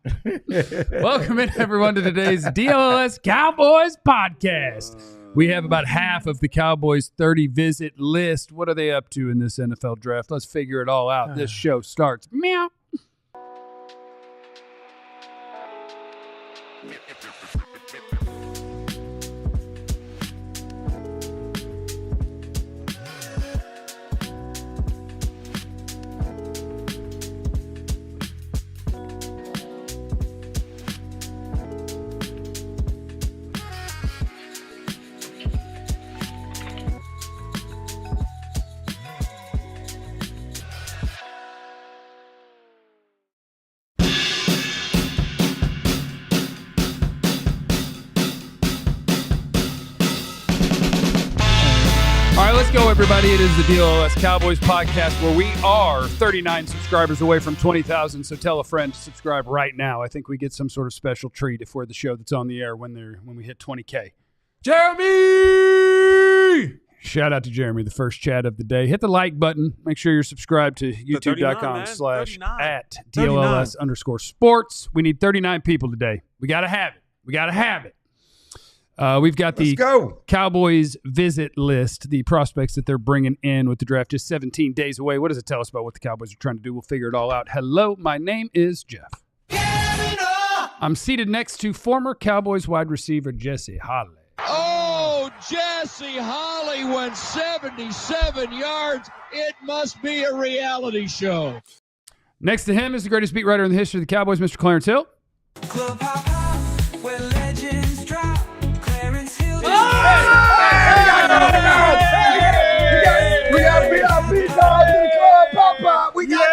Welcome in, everyone, to today's DLLS Cowboys podcast. We have about half of the Cowboys' 30 visit list. What are they up to in this NFL draft? Let's figure it all out. This show starts. Meow. Let's go, everybody. It is the DLLS Cowboys podcast where we are 39 subscribers away from 20,000. So tell a friend to subscribe right now. I think we get some sort of special treat if we're the show that's on the air when we hit 20K. Jeremy! Shout out to Jeremy, the first chat of the day. Hit the like button. Make sure you're subscribed to youtube.com/@DLLS_sports. We need 39 people today. We got to have it. We got to have it. We've got the Cowboys visit list, the prospects that they're bringing in with the draft just 17 days away. What does it tell us about what the Cowboys are trying to do? We'll figure it all out. Hello, my name is Jeff. I'm seated next to former Cowboys wide receiver Jesse Holley. Oh, Jesse Holley went 77 yards. It must be a reality show. Next to him is the greatest beat writer in the history of the Cowboys, Mr. Clarence Hill. Club hop hop, where legends drop. Clarence Hill. We got VIP cards in the club, Papa. We got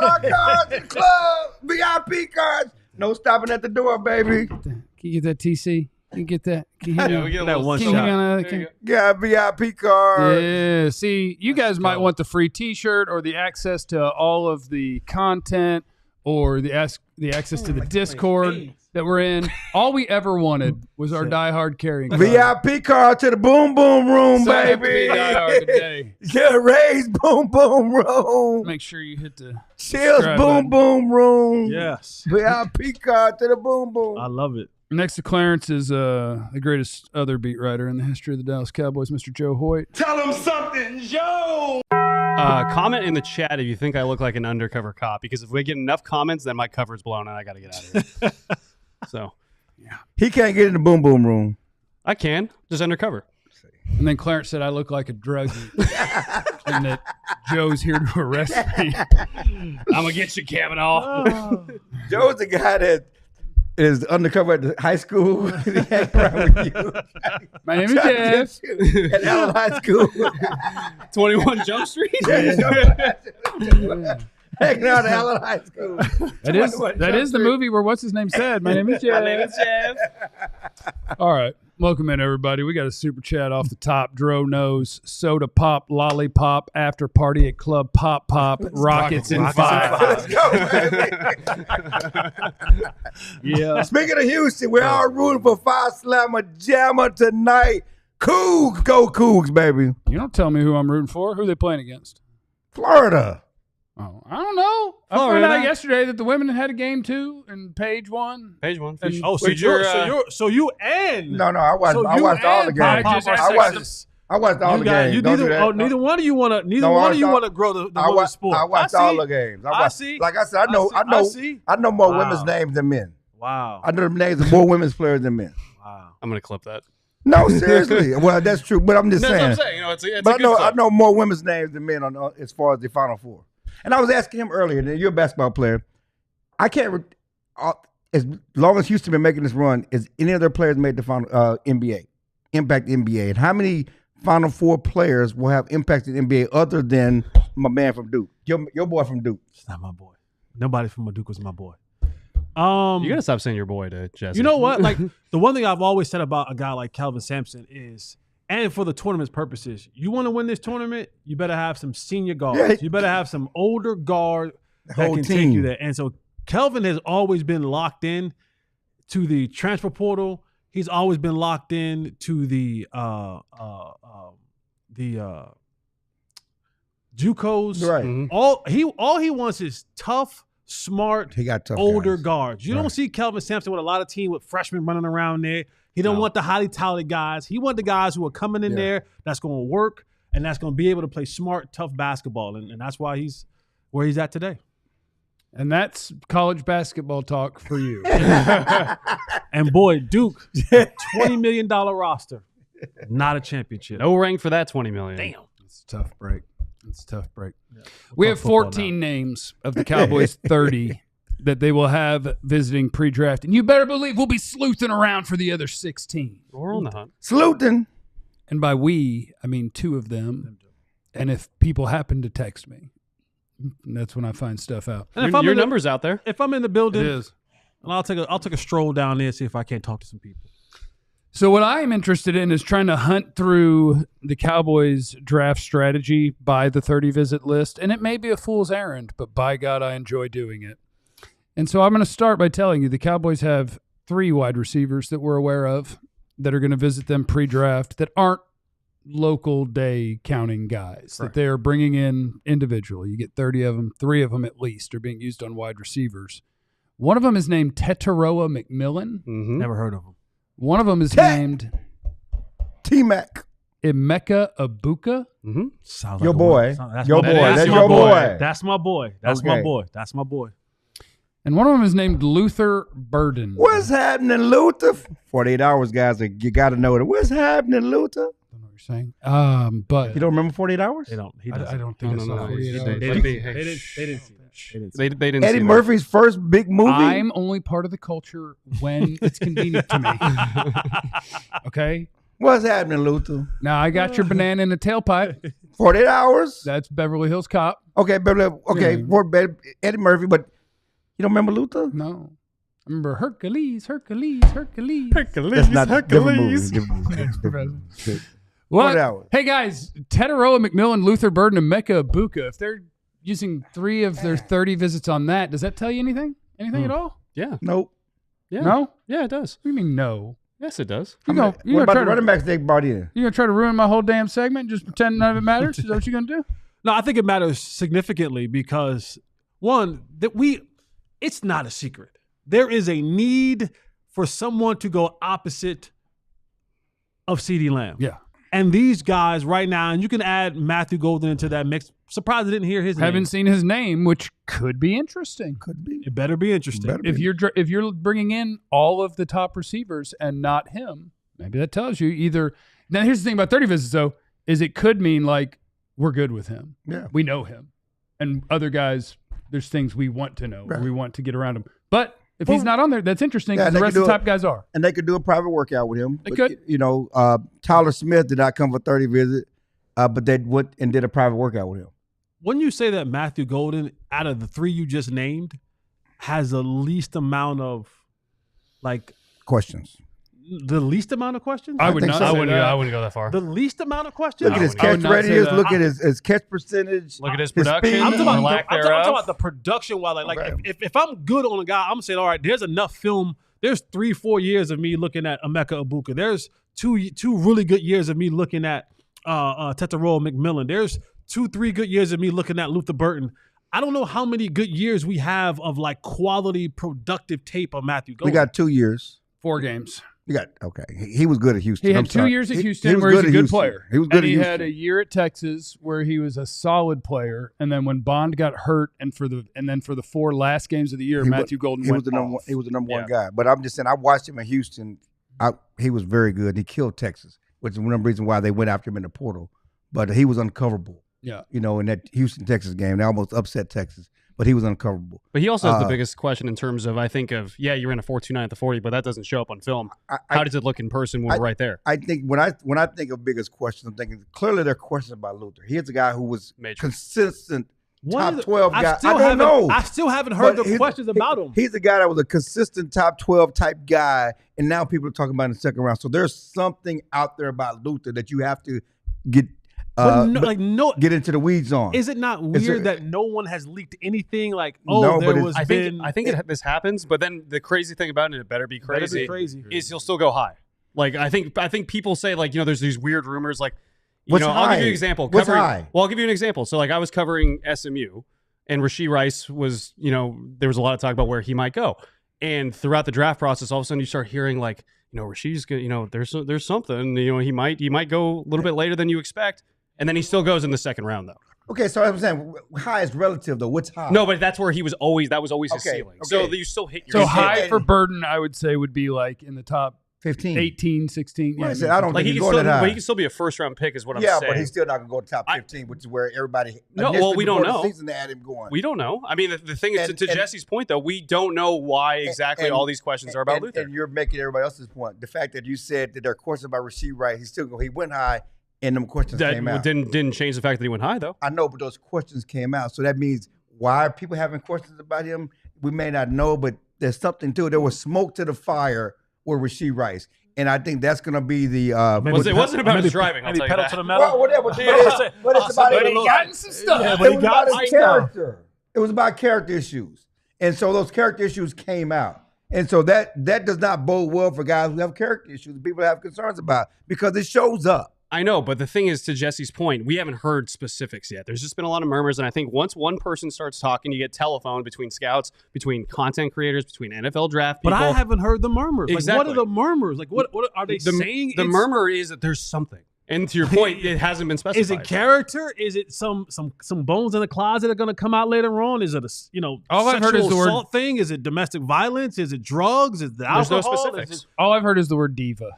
our cards in the club. VIP cards. No stopping at the door, baby. Can you get that TC? Can you get that? Can you we get that one shot. Got VIP cards. Yeah. See, you guys might want the free T-shirt or the access to all of the content or the access to the Discord that we're in. All we ever wanted was our diehard carrying card. VIP card to the boom boom room, So I have to baby. be diehard today. Yeah, Ray's boom boom room. Make sure you hit the Chill's subscribe boom button. boom room. Yes. VIP card to the boom boom. I love it. Next to Clarence is the greatest other beat writer in the history of the Dallas Cowboys, Mr. Joe Hoyt. Tell him something, Joe. Comment in the chat if you think I look like an undercover cop, because if we get enough comments, then my cover's blown and I got to get out of here. So, yeah. He can't get in the boom boom room. I can, just undercover. And then Clarence said I look like a druggie and that Joe's here to arrest me. I'm going to get you, Kavanaugh. Joe's the guy that is undercover at the high school. He hang around with you. My name is Jeff. At Allen High School. 21 Jump Street? Hanging out at Allen High School. That is the movie where what's his name said, my name is Jeff. My name is Jeff. All right. Welcome in, everybody. We got a super chat off the top. Dro knows soda pop, lollipop, after party at Club Pop Pop, Rockets in 5. Let's go, baby. Yeah. Speaking of Houston, we're all rooting for Five Slammer Jammer tonight. Cougs, go Cougs, baby. You don't tell me who I'm rooting for. Who are they playing against? Florida. Oh, I don't know. I found out yesterday that the women had a game too, and Page won. Page one. And- Oh, so Wait, you and No, I watched all the games. I just asked I watched all the games. Don't do that. neither one of you want to. Neither one of you want to grow the women's sport. I watched all the games. I see. Like I said, I know more women's names than men. Wow. I know the names of more women's players than men. Wow. I'm going to clip that. No, seriously. Well, that's true, but I'm just That's saying. what I'm saying. You know, it's But a good I know more women's names than men on as far as the Final Four. And I was asking him earlier, and you're a basketball player. I can't, as long as Houston been making this run, is any of their players made the final NBA, impact the NBA? And how many Final Four players will have impacted the NBA other than my man from Duke, your boy from Duke? It's not my boy. Nobody from Duke was my boy. You got to stop saying your boy to Jesse. You know what? Like, the one thing I've always said about a guy like Kelvin Sampson is, and for the tournament's purposes, you want to win this tournament, you better have some senior guards. Yeah. You better have some older guard that whole can team. take you there. And so Kelvin has always been locked in to the transfer portal. He's always been locked in to the JUCOs. Right. Mhm. All he wants is tough smart, He got tough older guys. guards. You don't see Kelvin Sampson with a lot of team with freshmen running around there. He don't want the highly touted guys. He want the guys who are coming in there that's going to work and that's going to be able to play smart, tough basketball. And that's why he's where he's at today. And that's college basketball talk for you. And boy, Duke, $20 million roster, not a championship. No ring for that $20 million. Damn. It's a tough break. Yeah. We have 14 names of the Cowboys 30 that they will have visiting pre-draft. And you better believe we'll be sleuthing around for the other 16. We're on the hunt. Sleuthing. And by we, I mean 2 of them. And if people happen to text me, that's when I find stuff out. And if Your number's out there. If I'm in the building, It is. and I'll take a stroll down there and see if I can't talk to some people. So what I am interested in is trying to hunt through the Cowboys draft strategy by the 30 visit list. And it may be a fool's errand, but by God, I enjoy doing it. And so I'm going to start by telling you the Cowboys have 3 wide receivers that we're aware of that are going to visit them pre-draft that aren't local day counting guys, that they are bringing in individually. You get 30 of them, 3 of them at least are being used on wide receivers. One of them is named Tetairoa McMillan. Mm-hmm. Never heard of him. One of them is named T-Mac. Emeka Ebuka. Mm-hmm. Sounds Your like a boy. word. That's Your my boy. That's That's my your boy. boy. That's my boy. That's Okay. my boy. That's my boy. And one of them is named Luther Burden. What's happening, Luther? 48 hours, guys. You got to know it. What's happening, Luther? I don't know what you're saying. But You don't remember 48 hours? They don't. He I doesn't. don't think I saw 48 hours. They didn't see that. They didn't see that. They didn't Eddie see Murphy's first big movie? I'm only part of the culture when it's convenient to me. Okay? What's happening, Luther? Now, I got your banana in the tailpipe. 48 hours? That's Beverly Hills Cop. Okay, Eddie Murphy, but you don't remember Luther? No. I remember Hercules. That's not Hercules. different movie. What? 48 hours. Hey, guys. Tetairoa McMillan, Luther Burden, and Emeka Ebuka. If they're using 3 of their 30 visits on that, does that tell you anything? Anything at all? Yeah. Nope. Yeah. No? Yeah, it does. What do you mean no? Yes, it does. You What about the running backs they brought in? You gonna try to ruin my whole damn segment? Just pretend none of it matters? Is that what you're gonna do? No, I think it matters significantly because it's not a secret. There is a need for someone to go opposite of CeeDee Lamb. Yeah. And these guys right now, and you can add Matthew Golden into that mix. Surprised I didn't hear his name. Haven't seen his name, which could be interesting. Could be. It better be interesting. Better be. If you're bringing in all of the top receivers and not him, maybe that tells you either. Now here's the thing about 30 visits though, is it could mean like we're good with him. Yeah. We know him, and other guys, there's things we want to know. Or Right. we want to get around him. But if he's not on there, that's interesting Yeah, because the they rest could of the do top guys are. And they could do a private workout with him. They But, could. You know, Tyler Smith did not come for 30 visit, but they went and did a private workout with him. Wouldn't you say that Matthew Golden, out of the 3 you just named, has the least amount of, Questions. the least amount of questions? I would think not. so. say that. I wouldn't go that far. The least amount of questions? Look at his I would catch not say radius. that. Look at his catch percentage. Look at his his production. speed. I'm talking, or about, lack I'm talking thereof. about the production. While Right. if I'm good on a guy, I'm gonna say, all right, there's enough film. There's 3-4 years of me looking at Emeka Ebuka. There's two really good years of me looking at Tetairoa McMillan. There's 2-3 good years of me looking at Luther Burden. I don't know how many good years we have of quality productive tape of Matthew We Golden. got 2 years. 4 games. You got He was good at Houston. He had I'm 2 sorry. years at He Houston was where he's a at good Houston. player. He was good and at he Houston. had a year at Texas where he was a solid player. And then when Bond got hurt and for the 4 last games of the year, Matthew Golden He went was the number off. one. He was the number one Yeah. guy. But I'm just saying, I watched him in Houston. He was very good. He killed Texas, which is one of the reasons why they went after him in the portal. But he was uncoverable. Yeah. You know, in that Houston Texas game, they almost upset Texas. But he was uncoverable. But he also has the biggest question in terms of, I think of, you ran a 4.29 at the 40, but that doesn't show up on film. How does it look in person when we're right there? I think when I think of biggest questions, I'm thinking clearly there are questions about Luther. Here's a guy who was Major. consistent What top is it? 12 guy. I don't haven't- know. I still haven't heard But the he's- questions about him. He's a guy that was a consistent top 12 type guy, and now people are talking about in the second round. So there's something out there about Luther that you have to get get into the weeds on. Is it not Is weird it- that no one has leaked anything this This happens, but then the crazy thing about it, it better be crazy, crazy. is he'll still go high. I think people say there's these weird rumors What's I'll high? give you an example. What's high? Well, I'll give you an example. So I was covering SMU And Rashee Rice was, there was a lot of talk about where he might go. And throughout the draft process, all of a sudden you start hearing like, Rashee's good, there's something, he might go a little bit later than you expect. And then he still goes in the second round though. Okay, so I'm saying high is relative though. What's high? No, but that's where he was always. That was always his ceiling. So you still hit your. So high for Burden, I would say, would be like in the top 15, 18, 16. Yeah, I don't think he's going that high. But he can still be a first round pick, is what I'm saying. Yeah, but he's still not going to go to top 15, which is where everybody. No, well, we don't know. The season they had him going. We don't know. I mean, the thing is, to Jesse's point though, we don't know why exactly all these questions are about Luther. And you're making everybody else's point. The fact that you said that there are questions about Rashee Rice, he went high. And them questions came out. Didn't change the fact that he went high, though. I know, but those questions came out. So that means why are people having questions about him? We may not know, but there's something to it. There was smoke to the fire with Rashee Rice. And I think that's going to be the... it wasn't about his driving, I'll tell you that. To the metal. Well, whatever. But it's about some stuff. Yeah, it but he was got about his character. It was about character issues. And so those character issues came out. And so that does not bode well for guys who have character issues, people have concerns about, because it shows up. I know, but the thing is, to Jesse's point, we haven't heard specifics yet. There's just been a lot of murmurs, and I think once one person starts talking, you get telephone between scouts, between content creators, between NFL draft people. But I haven't heard the murmurs. Exactly. Like, what are the murmurs? Like, what are they saying? The murmur is that there's something. And to your point, it hasn't been specified. Is it character? Is it some bones in the closet that are going to come out later on? Is it a all I've heard is the word assault thing? Is it domestic violence? Is it drugs? Is it alcohol? There's no specifics. All I've heard is the word diva,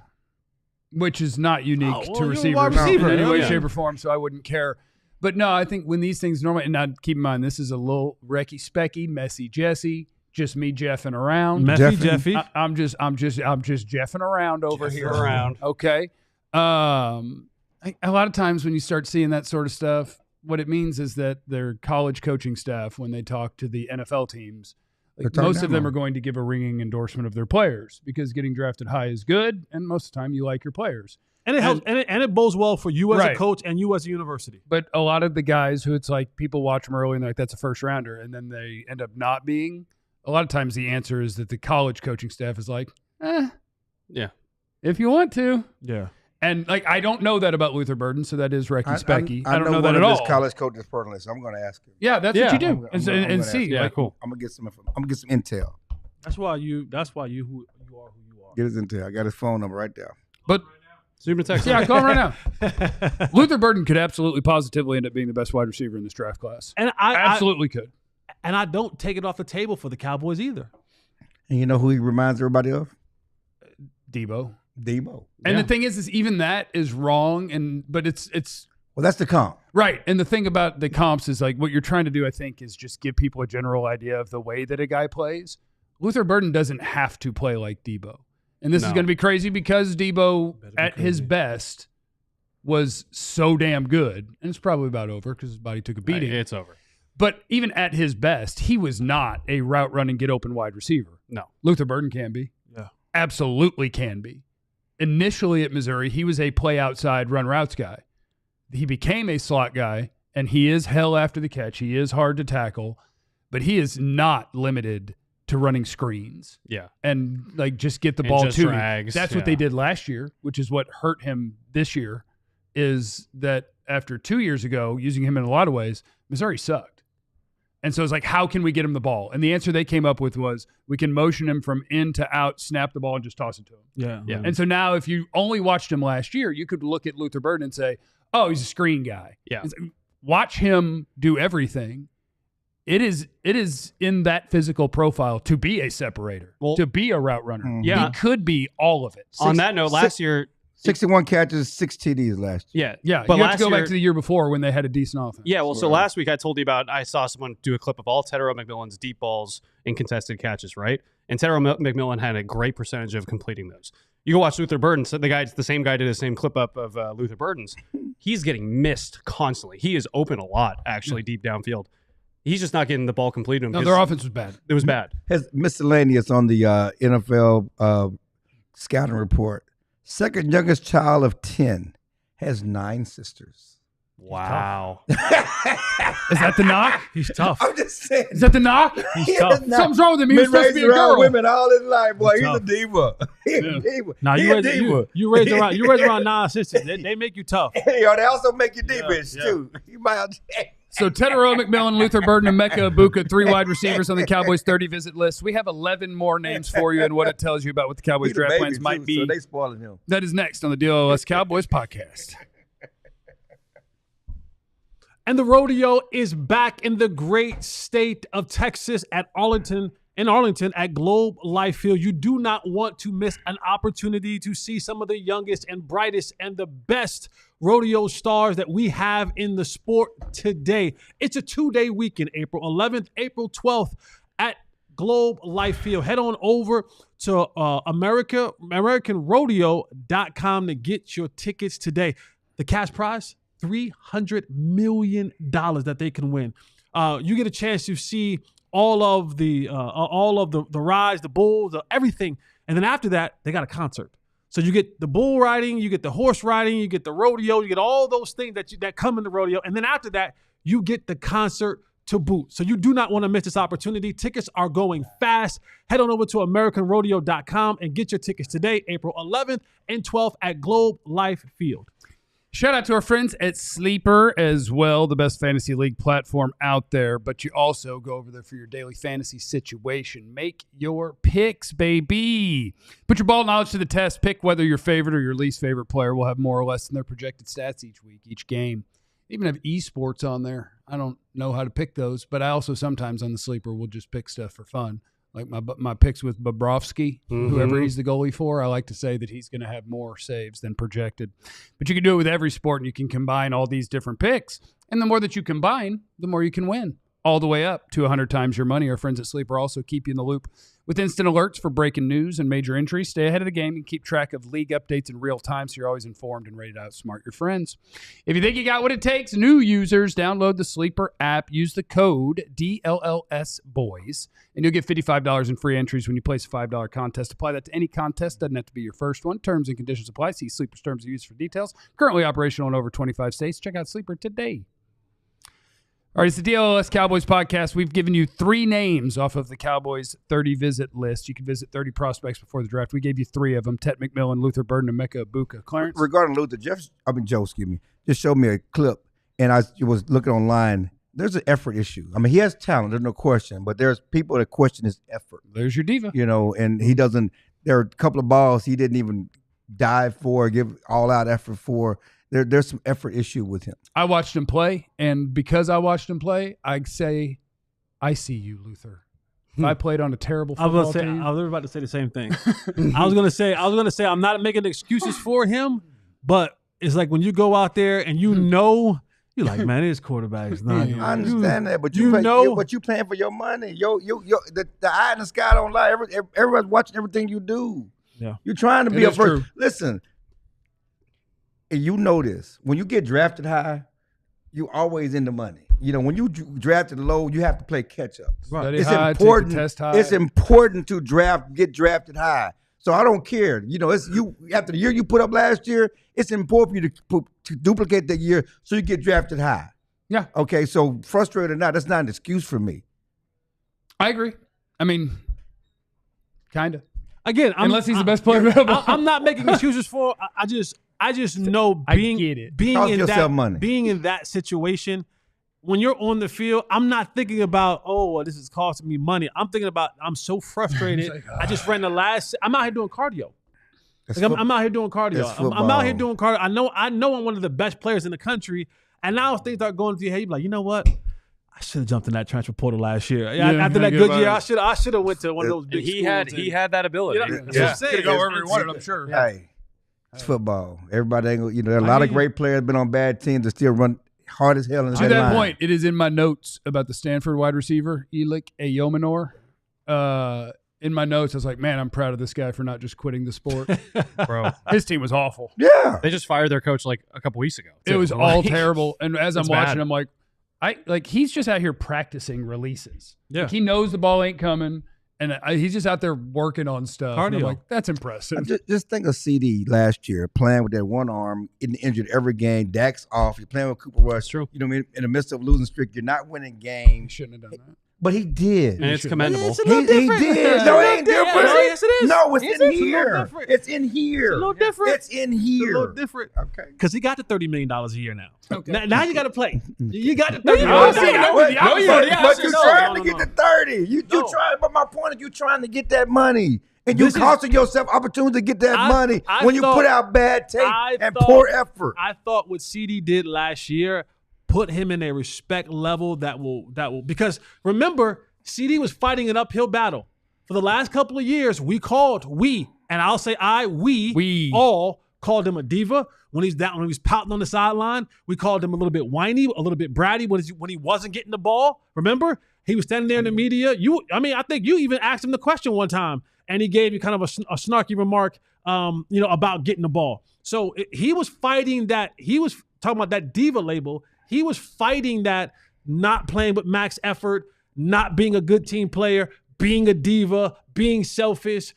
which is not unique to you're a receivers wide receiver, in any way, yeah. shape, or form, so I wouldn't care. But no, I think when these things normally, and now keep in mind, this is a little Recky Specky, messy Jesse, just me jeffing around. Messy Jeffy. I'm just jeffing around over here. Around. Okay. A lot of times when you start seeing that sort of stuff, what it means is that their college coaching staff, when they talk to the NFL teams, most of them are going to give a ringing endorsement of their players, because getting drafted high is good, and most of the time you like your players. And it helps, and it bodes well for you as Right. a coach and you as a university. But a lot of the guys who it's like people watch them early and they're like, that's a first rounder, and then they end up not being. A lot of times the answer is that the college coaching staff is like, Yeah. if you want to. Yeah. And like, I don't know that about Luther Burden, so that is Recky Specky. I don't know that one at of all. his college coaches personally, so I'm going to ask him. Yeah, that's what you do, I'm and gonna see. ask him. Yeah, cool. I'm gonna get some intel. That's why you who you are. Get his intel. I got his phone number right there. But Super text. yeah, call him right now. Luther Burden could absolutely positively end up being the best wide receiver in this draft class. And I Absolutely could. And I don't take it off the table for the Cowboys either. And you know who he reminds everybody of? Debo. And the thing is even that is wrong, but it's well, that's the comp. right. And the thing about the comps is like what you're trying to do, I think, is just give people a general idea of the way that a guy plays. Luther Burden doesn't have to play like Debo. And this is going to be crazy because Debo at his best was so damn good. And it's probably about over because his body took a beating. It's over. But even at his best, he was not a route running, get open wide receiver. No. Luther Burden can be. Yeah. Absolutely can be. Initially at Missouri, he was a play outside, run routes guy. He became a slot guy, and he is hell after the catch. He is hard to tackle, but he is not limited to running screens. Yeah. And like just get the And ball just to drags, me. That's what they did last year, which is what hurt him this year, is that after 2 years ago, using him in a lot of ways, Missouri sucked. And so it's like, how can we get him the ball? And the answer they came up with was we can motion him from in to out, snap the ball, and just toss it to him. Yeah. And so now if you only watched him last year, you could look at Luther Burden and say, oh, he's a screen guy. Yeah. Watch him do everything. It is in that physical profile to be a separator, to be a route runner. Yeah. He could be all of it. On that note, last year, 61 catches, 6 TDs last year. Yeah, but you have last to go year, back to the year before when they had a decent offense. Yeah, well, so last week I told you about, I saw someone do a clip of all Tetairoa McMillan's deep balls and contested catches, right? And Tetairoa McMillan had a great percentage of completing those. You go watch Luther Burden. So the same guy did the same clip up of Luther Burden's. He's getting missed constantly. He is open a lot, actually, deep downfield. He's just not getting the ball completed. No, their offense was bad. It was bad. His miscellaneous on the NFL scouting report. Second youngest child of 10 has 9 sisters. Wow. Is that the knock? He's tough. I'm just saying. Is that the knock? He's tough. Something's wrong with him. He was Been supposed to be raised a around girl. women all his life, boy. He's He's a tough. diva. He's a diva. Now He's a diva. you raised around 9 sisters. They make you tough. They also make you diva too. You might So Tetairoa McMillan, Luther Burden, Emeka Ebuka, 3 wide receivers on the Cowboys 30 visit list. We have 11 more names for you and what it tells you about what the Cowboys draft plans might be. So they spoiling him. That is next on the DLLS Cowboys podcast. And the rodeo is back in the great state of Texas at Arlington at Globe Life Field. You do not want to miss an opportunity to see some of the youngest and brightest and the best rodeo stars that we have in the sport today. It's a 2-day weekend, April 11th, April 12th at Globe Life Field. Head on over to AmericanRodeo.com to get your tickets today. The cash prize, $300 million that they can win. You get a chance to see all of the rides, the bulls, everything, and then after that, they got a concert. So you get the bull riding, you get the horse riding, you get the rodeo, you get all those things that come in the rodeo, and then after that, you get the concert to boot. So you do not want to miss this opportunity. Tickets are going fast. Head on over to AmericanRodeo.com and get your tickets today, April 11th and 12th at Globe Life Field. Shout out to our friends at Sleeper as well, the best fantasy league platform out there. But you also go over there for your daily fantasy situation. Make your picks, baby. Put your ball knowledge to the test. Pick whether your favorite or your least favorite player will have more or less than their projected stats each week, each game. Even have esports on there. I don't know how to pick those, but I also sometimes on the Sleeper will just pick stuff for fun. Like my picks with Bobrovsky, whoever he's the goalie for, I like to say that he's going to have more saves than projected. But you can do it with every sport, and you can combine all these different picks. And the more that you combine, the more you can win. All the way up to 100 times your money. Our friends at Sleeper also keep you in the loop with instant alerts for breaking news and major entries. Stay ahead of the game and keep track of league updates in real time so you're always informed and ready to outsmart your friends. If you think you got what it takes, new users, download the Sleeper app. Use the code DLLSBOYS, and you'll get $55 in free entries when you place a $5 contest. Apply that to any contest. Doesn't have to be your first one. Terms and conditions apply. See Sleeper's terms of use for details. Currently operational in over 25 states. Check out Sleeper today. All right, it's the DLLS Cowboys podcast. We've given you 3 names off of the Cowboys 30 visit list. You can visit 30 prospects before the draft. We gave you 3 of them: Tet McMillan, Luther Burden, and Emeka Ebuka. Clarence? Regarding Luther, Joe, just showed me a clip, and I was looking online. There's an effort issue. I mean, he has talent, there's no question, but there's people that question his effort. There's your diva. You know, and he doesn't – there are a couple of balls he didn't even dive for, give all-out effort for. There's some effort issue with him. I watched him play, and because I watched him play, I say, I see you, Luther. If I played on a terrible football team. I was about to say the same thing. I was gonna say I'm not making excuses for him, but it's like when you go out there and you know you're like, man, his quarterback's not. I understand that, but you playing for your money. The eye in the sky don't lie. Everybody's watching everything you do. Yeah, you're trying to be a first. True. Listen. And you know this, when you get drafted high, you always in the money. You know, when you drafted low, you have to play catch up. Right. It's important. Test high. It's important to get drafted high. So I don't care. You know, it's you after the year you put up last year. It's important for you to duplicate that year so you get drafted high. Yeah. Okay. So frustrated or not, that's not an excuse for me. I agree. I mean, kind of. Again, unless he's the best player available. I'm not making excuses for. I just know being in that situation, when you're on the field, I'm not thinking about, this is costing me money. I'm thinking about, I'm so frustrated. I just ran I'm out here doing cardio. I'm out here doing cardio. I'm out here doing cardio. I know I'm one of the best players in the country. And now things start going through your head. You're like, you know what? I should have jumped in that transfer portal last year. After that good year, I should have went to one of those big schools. He had that ability. That's what I'm saying. Could go wherever he wanted, I'm sure. Hey. It's football. Everybody ain't, there are a lot of great players been on bad teams that still run hard as hell in the To that line. point, it is in my notes about the Stanford wide receiver, Elik Eyomanor. In my notes, I was like, man, I'm proud of this guy for not just quitting the sport. Bro. His team was awful. Yeah. They just fired their coach like a couple weeks ago. It was all terrible. And as I'm It's watching, bad. I'm like, he's just out here practicing releases. Yeah. Like, he knows the ball ain't coming. And he's just out there working on stuff. And I'm like, that's impressive. Just think of CD last year playing with that one arm, getting injured every game. Dak's off. You're playing with Cooper Rush. True. You know what I mean? In the midst of losing streak, you're not winning games. He shouldn't have done that. But he did. And it's commendable. It's a little He different. did. It's a No, little it ain't different. different. No, yes, it is. No, it's Yes, in it is. It's a little here. different. It's in here. It's a little different. It's in It's here. a little different. Okay. Because he got the $30 million a year now. Okay. Now you got to play. You got the $30 No, million. I see, no, But, the opposite. but you're No, trying no, to get no. the 30. You No. trying, but my point is, you trying to get that money, and you This is- costing yourself opportunity to get that money I when you thought- put out bad tape I and thought- poor effort. I thought what CD did last year put him in a respect level that will because remember, CD was fighting an uphill battle. For the last couple of years, we and I'll say we all called him a diva when he's down, when he was pouting on the sideline. We called him a little bit whiny, a little bit bratty when he wasn't getting the ball. Remember? He was standing there in the media. I think you even asked him the question one time, and he gave you kind of a snarky remark, about getting the ball. So he was fighting that. He was talking about that diva label. He was fighting that not playing with max effort, not being a good team player, being a diva, being selfish,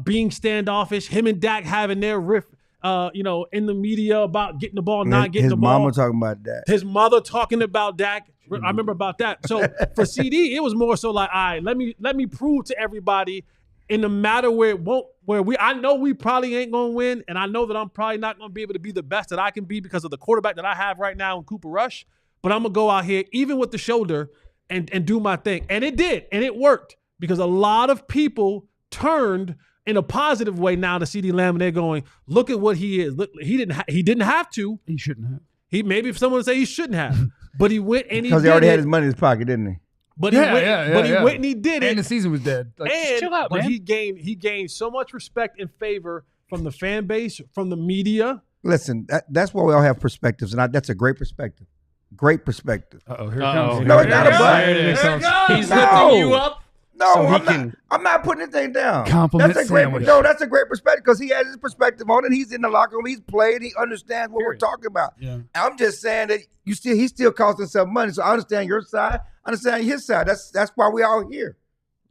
being standoffish. Him and Dak having their riff, in the media about getting the ball, not getting the ball. His mama talking about that. His mother talking about Dak. I remember about that. So for CD, it was more so like, all right, let me prove to everybody in the matter I know we probably ain't gonna win, and I know that I'm probably not gonna be able to be the best that I can be because of the quarterback that I have right now in Cooper Rush. But I'm gonna go out here, even with the shoulder, and do my thing. And it did, and it worked because a lot of people turned in a positive way now to CD Lamb, and they're going, look at what he is. Look, he didn't have to. He shouldn't have. He maybe if someone would say he shouldn't have, but he went and he Because did he already it. had his money in his pocket, didn't he? But he went and he did it. And the season was dead. Like, just chill out, but man. he gained so much respect and favor from the fan base, from the media. Listen, that's why we all have perspectives, and that's a great perspective. Great perspective. Uh-oh, here it Uh-oh. comes. No, it's not a but. There it is. He's No. lifting you up. No, So he I'm can- not. I'm not putting anything down. Compliment that's a great. sandwich. No, that's a great perspective because he has his perspective on it. He's in the locker room. He's played. He understands what we're talking about. Yeah. I'm just saying that he's still costing himself money. So I understand your side. I understand his side. That's why we all here.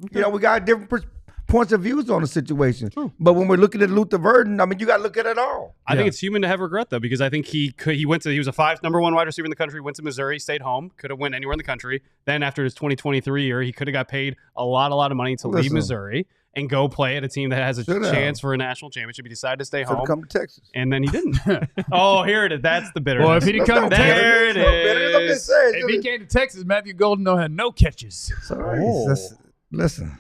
Okay. We got different points of views on the situation. True. But when we're looking at Luther Burden, I mean, you got to look at it all. I think it's human to have regret though, because I think he was a number 5 wide receiver in the country, went to Missouri, stayed home, could have went anywhere in the country. Then after his 2023 year, he could have got paid a lot of money to leave Missouri and go play at a team that has a chance for a national championship. He decided to stay home. Come to Texas. And then he didn't. Oh, here it is. That's the bitterness. Well, if he didn't come to there it Texas, I'm just is. saying. if he came to Texas, Matthew Golden had no catches. Listen,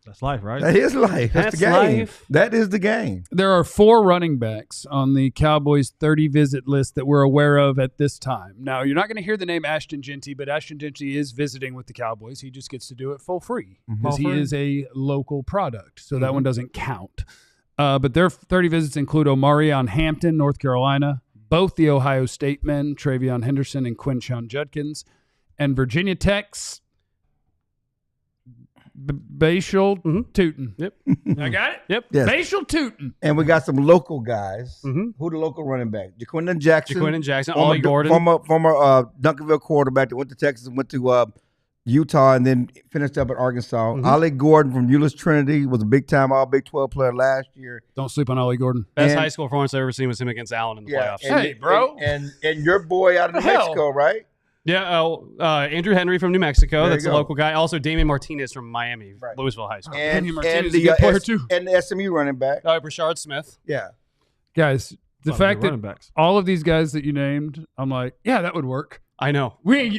That's life, right? that is life. That's the That's game. life. That is the game. There are 4 running backs on the Cowboys 30 visit list that we're aware of at this time. Now, you're not going to hear the name Ashton Genty, but Ashton Genty is visiting with the Cowboys. He just gets to do it full free because he is a local product, so that one doesn't count. But their 30 visits include Omarion Hampton, North Carolina, both the Ohio State men, Travion Henderson and Quinshon Judkins, and Virginia Tech's Bashal Tootin. Yep. I got it? Yep. Yes. Bashal Tootin. And we got some local guys. Mhm. Who the local running back? Jaquindon Jackson. Jaquindon Jackson, Ollie Gordon. Former Duncanville quarterback that went to Texas and went to Utah and then finished up at Arkansas. Ollie Gordon from Euless Trinity was a big-time All-Big 12 player last year. Don't sleep on Ollie Gordon. Best And- high school performance I've ever seen was him against Allen in the playoffs. Hey, bro. And your boy out of New Hell. Mexico, right? Yeah, Andrew Henry from New Mexico. There That's you a go. local guy. Also, Damian Martinez from Miami, Right. Louisville High School. And, Henry Martinez is the, a good player, too. And the SMU running back. Brashard Smith. Yeah. Guys, the fact that running backs. all of these guys that you named, I'm like, yeah, that would work. I know.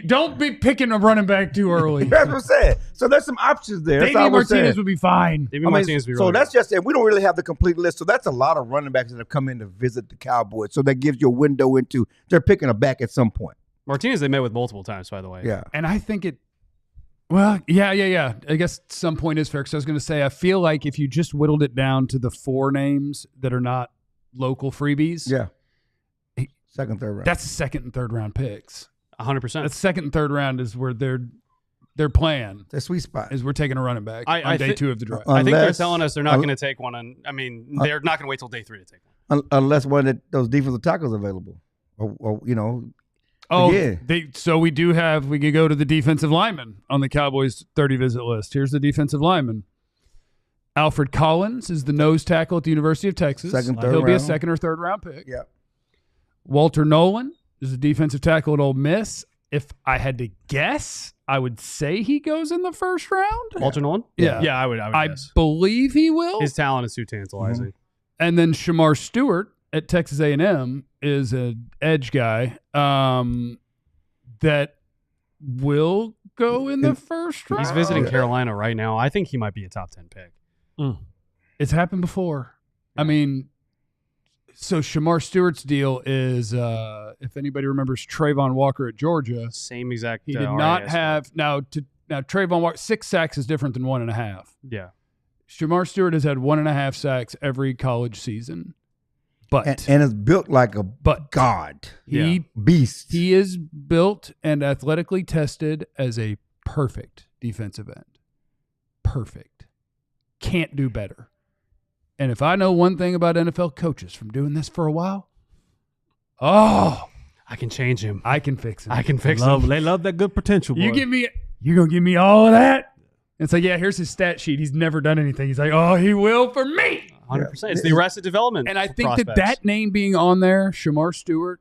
Don't be picking a running back too early. That's what I'm saying. So there's some options there. That's all Damian we're saying. Martinez would be fine. Damian I mean, Martinez would be so really that's good. just it. We don't really have the complete list. So that's a lot of running backs that have come in to visit the Cowboys. So that gives you a window into they're picking a back at some point. Martinez they met with multiple times, by the way. Yeah. And I think well, yeah. I guess some point is fair because I was going to say, I feel like if you just whittled it down to the 4 names that are not local freebies, Yeah. Second, third round. that's the 2nd and 3rd round picks. 100%. That 2nd and 3rd round is where their plan the sweet spot. is we're taking a running back I on day thi- 2 of the draft. I think they're Unless- telling us they're not going to take one. They're not going to wait till day 3 to take one. Unless one of those defensive tackles available. Or Oh, Yeah. So we could go to the defensive lineman on the Cowboys 30 visit list. Here's the defensive lineman. Alfred Collins is the nose tackle at the University of Texas. Second, third He'll be a round. 2nd or 3rd round pick. Yeah. Walter Nolan is a defensive tackle at Ole Miss. if I had to guess, I would say he goes in the first round. Walter Nolan? Yeah. Yeah, I would I guess. believe he will. His talent is too tantalizing. And then Shemar Stewart at Texas A&M is an edge guy that will go in the first round. He's visiting Carolina right now. I think he might be a top 10 pick. It's happened before. I mean, so Shemar Stewart's deal is, if anybody remembers Trayvon Walker at Georgia, Same exact. he did not have now Trayvon Walker 6 sacks is different than 1.5. Yeah. Shemar Stewart has had 1.5 sacks every college season, but and is built like a god. Beast. He is built and athletically tested as a perfect defensive end. Perfect. Can't do better. And if I know one thing about NFL coaches from doing this for a while, I can change him. I can fix him. I can fix him. They love that good potential, boy. You're going to give me all of that? It's like, yeah, here's his stat sheet. He's never done anything. He's like, oh, he will for me. 100%. It's the Arrested Development. And I think prospects. that name being on there, Shemar Stewart,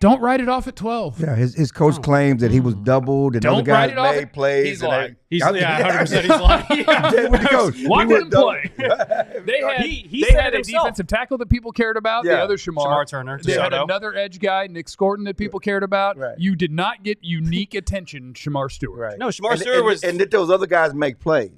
don't write it off at 12. Yeah, his coach claims that he was doubled and other guys made plays. He's lying. He's 100% he's lying. With the coach. Watch him play. They had a himself. defensive tackle that people cared about. The other Shamar Turner. They had DeSoto. another edge guy, Nick Scorton, that people cared about. Right. You did not get unique attention, Shemar Stewart. Right. No, Shemar Stewart was. And did those other guys make plays?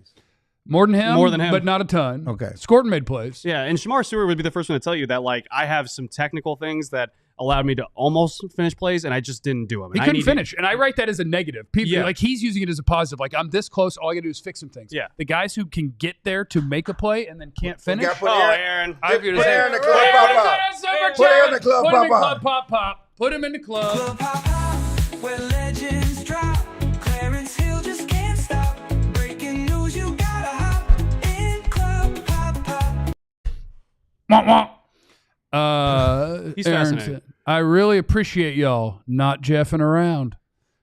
More than him, More than him. but not a ton. Okay. Scorton made plays. Yeah, and Shemar Stewart would be the first one to tell you that, like, I have some technical things that allowed me to almost finish plays, and I just didn't do them. He couldn't finish, and I write that as a negative. People like he's using it as a positive. Like, I'm this close, all I got to do is fix some things. Yeah. The guys who can get there to make a play and then can't finish. Put Aaron I'm in gonna say, the club pop-pop. Put Aaron in the club Put him in pop-pop. club pop-pop. Put him in the club. Club hop hop, where legends drop. Clarence Hill just can't stop. Breaking news, you gotta hop in club hop hop. Wah, wah. He's Aaron fascinating. said, I really appreciate y'all not jeffing around.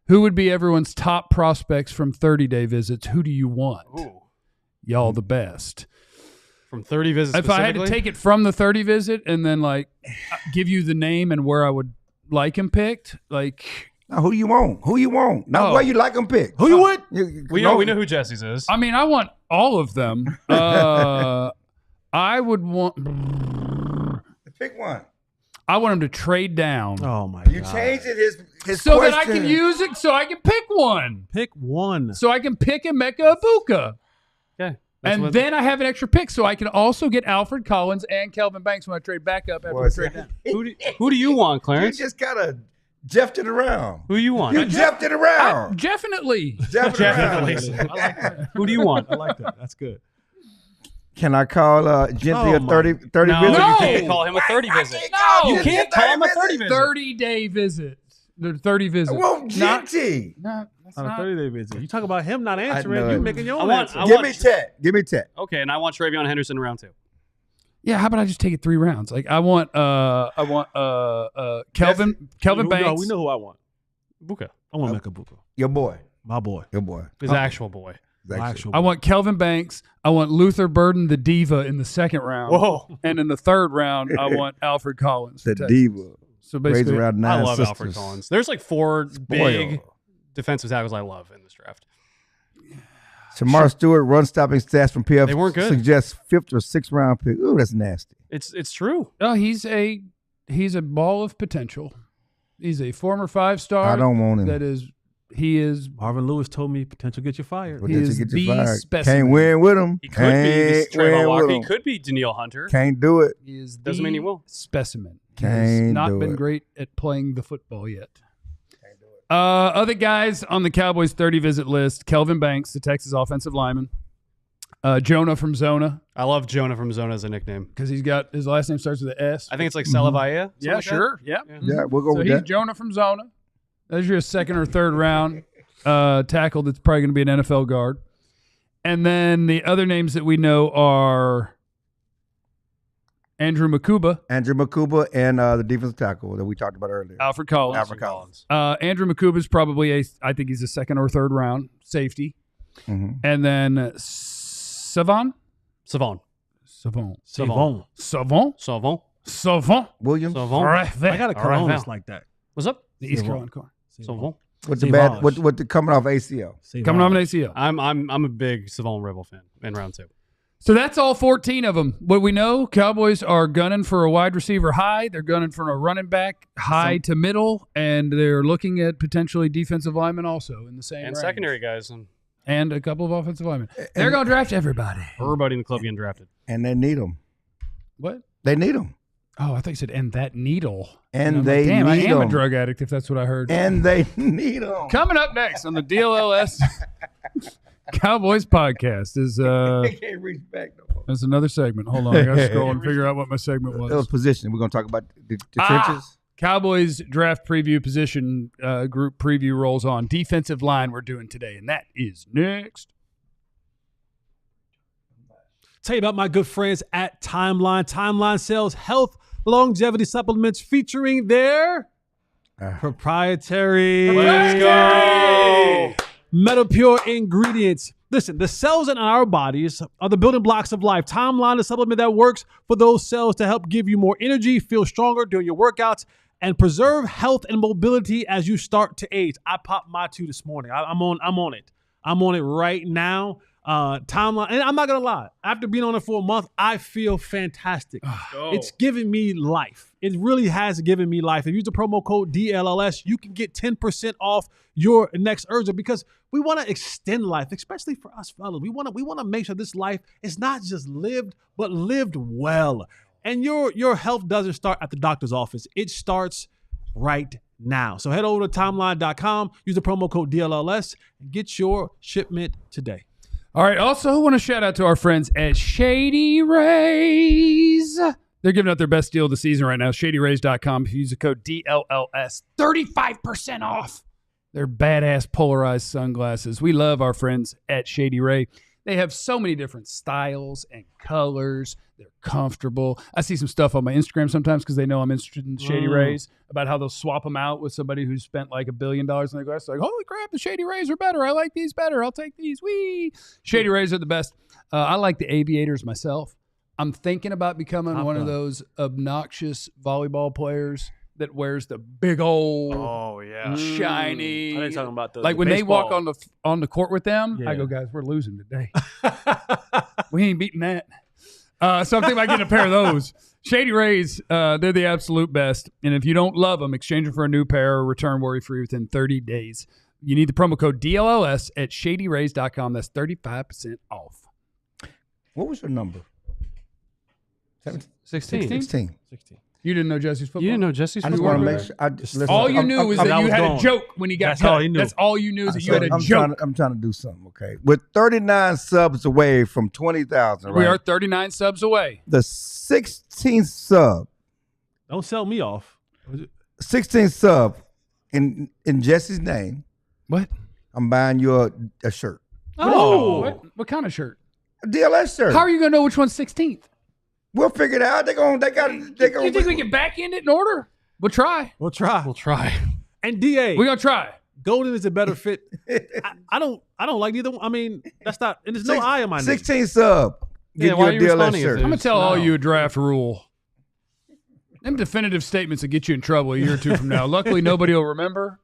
Who would be everyone's top prospects from 30-day visits? Who do you want? Ooh. Y'all the best. From 30 visits If I had to take it from the 30 visit and then like give you the name and where I would like him picked, like Now, who you want? Who you want? Now, where you like them picked? who you would? We know who Jesse's is. I mean, I want all of them. I would want. Pick one. I want him to trade down Oh my You god! changed it his so question. that I can use it. So I can pick one. Pick one. So I can pick Emeka Ebuka. Okay. And then I have an extra pick, so I can also get Alfred Collins and Kelvin Banks when I trade back up after I trade down. Who do you want, You Clarence? just gotta jeffed it around. Who you want? You jeffed it around. Definitely. Jeffed it around. I like that. Who do you want? I like that. That's good. Can I call Gentry Oh a 30 No, visit? you No. can't call him a 30 visit. No. You can't call him a 30 visit. 30-day visit. The 30 visit. Well, Gentry. No, that's On a not. 30-day visit. You talk about him not answering. know You it. making your I own want- answer. I Give want- me 10. Give me 10. Okay, and I want Travion Henderson in round 2. Yeah, how about I just take it 3 rounds? Like I want Kelvin Banks. No, we know who I want. Buka. I want Emeka Ebuka. Your boy. My boy. Your boy. His actual boy. My actual I boy. want Kelvin Banks. I want Luther Burden, the diva, in the 2nd round. Whoa. And in the 3rd round, I want Alfred Collins. The for Texas. diva. So Raised basically, around 9 I love sisters. Alfred Collins. There's like 4 big defensive tackles I love in this draft. Shemar Stewart run stopping stats from PF They weren't good. suggests 5th or 6th round pick. Ooh, that's nasty. It's true. oh, he's a ball of potential. He's a former 5-star. I don't want him. He is Marvin Lewis told me potential get you fired. He is Get the you fired. specimen. Can't win with him. He could be Can't Trayvon win Walker. with He him. could be Danielle Hunter. Can't do it. He is Doesn't the mean he will. specimen. He Can't has not do been it. great at playing the football yet. Other guys on the Cowboys 30 visit list: Kelvin Banks, the Texas offensive lineman. Jonah from Zona, I love Jonah from Zona as a nickname. because he's got his last name starts with an S. I think it's like Salavaya. Yeah, sure. Yeah. Yeah, we'll go So with he's that. Jonah from Zona. There's your 2nd or 3rd round tackle that's probably going to be an NFL guard. And then the other names that we know are Andrew Makuba, Andrew Makuba and the defensive tackle that we talked about earlier. Alfred Collins. Alfred Collins. Andrew Makuba is probably I think he's a 2nd or 3rd round safety. Mhm. And then Savon. Savon. Savon. Savon. Williams. Savon. I got a colonist Alright, like that. What's up? The East Carolina corner. Savon. With the bad, with the coming off ACL. Coming off an ACL. I'm a big Savon Rebel fan in round 2. So that's all 14 of them. What we know, Cowboys are gunning for a wide receiver high. They're gunning for a running back high to middle, and they're looking at potentially defensive linemen also in the same And range. secondary guys. And a couple of offensive linemen. They're going to draft everybody. Everybody in the club getting drafted. And they need them. What? They need them. Oh, I thought you said, and that needle. And they damn, need I am them. a drug addict if that's what I heard. And they need them. Coming up next on the DLLS Cowboys podcast is They can't reach back no more. that's another segment. Hold on, I got to scroll and figure out what my segment That was was. positioning. We're going to talk about the trenches. Cowboys draft preview position group preview rolls on. Defensive line we're doing today, and that is next. Tell you about my good friends at Timeline. Timeline sells health longevity supplements featuring their proprietary MetaPure ingredients. Listen, the cells in our bodies are the building blocks of life. Timeline is a supplement that works for those cells to help give you more energy, feel stronger during your workouts, and preserve health and mobility as you start to age. I popped my 2 this morning. I'm on it. I'm on it right now. Timeline, and I'm not gonna lie, after being on it for a month, I feel fantastic. It's giving me life. It really has given me life. If you use the promo code DLLS, you can get 10% off your next Urger, because we want to extend life, especially for us fellas. We want to make sure this life is not just lived, but lived well. And your health doesn't start at the doctor's office. It starts right now. So head over to timeline.com, use the promo code DLLS, and get your shipment today. All right. Also, I want to shout out to our friends at Shady Rays. They're giving out their best deal of the season right now. ShadyRays.com. If you use the code DLLS, 35% off their badass polarized sunglasses. We love our friends at Shady Ray. They have so many different styles and colors. They're comfortable. I see some stuff on my Instagram sometimes because they know I'm interested in Shady Rays about how they'll swap them out with somebody who's spent like $1 billion on their glasses. Like, holy crap, the Shady Rays are better. I like these better. I'll take these. Wee. Shady Rays are the best. I like the aviators myself. I'm thinking about becoming one of those obnoxious volleyball players that wears the big old shiny. I ain't talking about the like when they walk baseball. on the court with them, I Yeah. go, guys, we're losing today. We ain't beating that. So I'm thinking about getting a pair of those. Shady Rays, they're the absolute best. And if you don't love them, exchange them for a new pair or return worry-free within 30 days. You need the promo code DLLS at ShadyRays.com. That's 35% off. What was your number? 16. 16. You didn't know Jesse's football? You didn't know Jesse's I just football? want to make sure. Listen, All you knew was that that you was had gone. a joke when he got That's cut. all he knew. That's all you knew is that you had a joke. I'm trying to do something, okay? We're 39 subs away from 20,000, right? We are 39 subs away. The 16th sub, Don't sell me off. 16th sub in Jesse's name, What? I'm buying you a shirt. Oh. What kind of shirt? A DLS shirt. How are you going to know which one's 16th? We'll figure it out. They got You think we can back end it in order? We'll try. We'll try. We'll try. And DA, We're going to try. Golden is a better fit. I don't like neither one. I mean, that's not, and there's no I on my name. 16 sub. Get why are you you a DLS responding shirt. if I'm going to tell all No. you a draft rule. Them definitive statements will get you in trouble a year or two from now. Luckily, nobody will remember.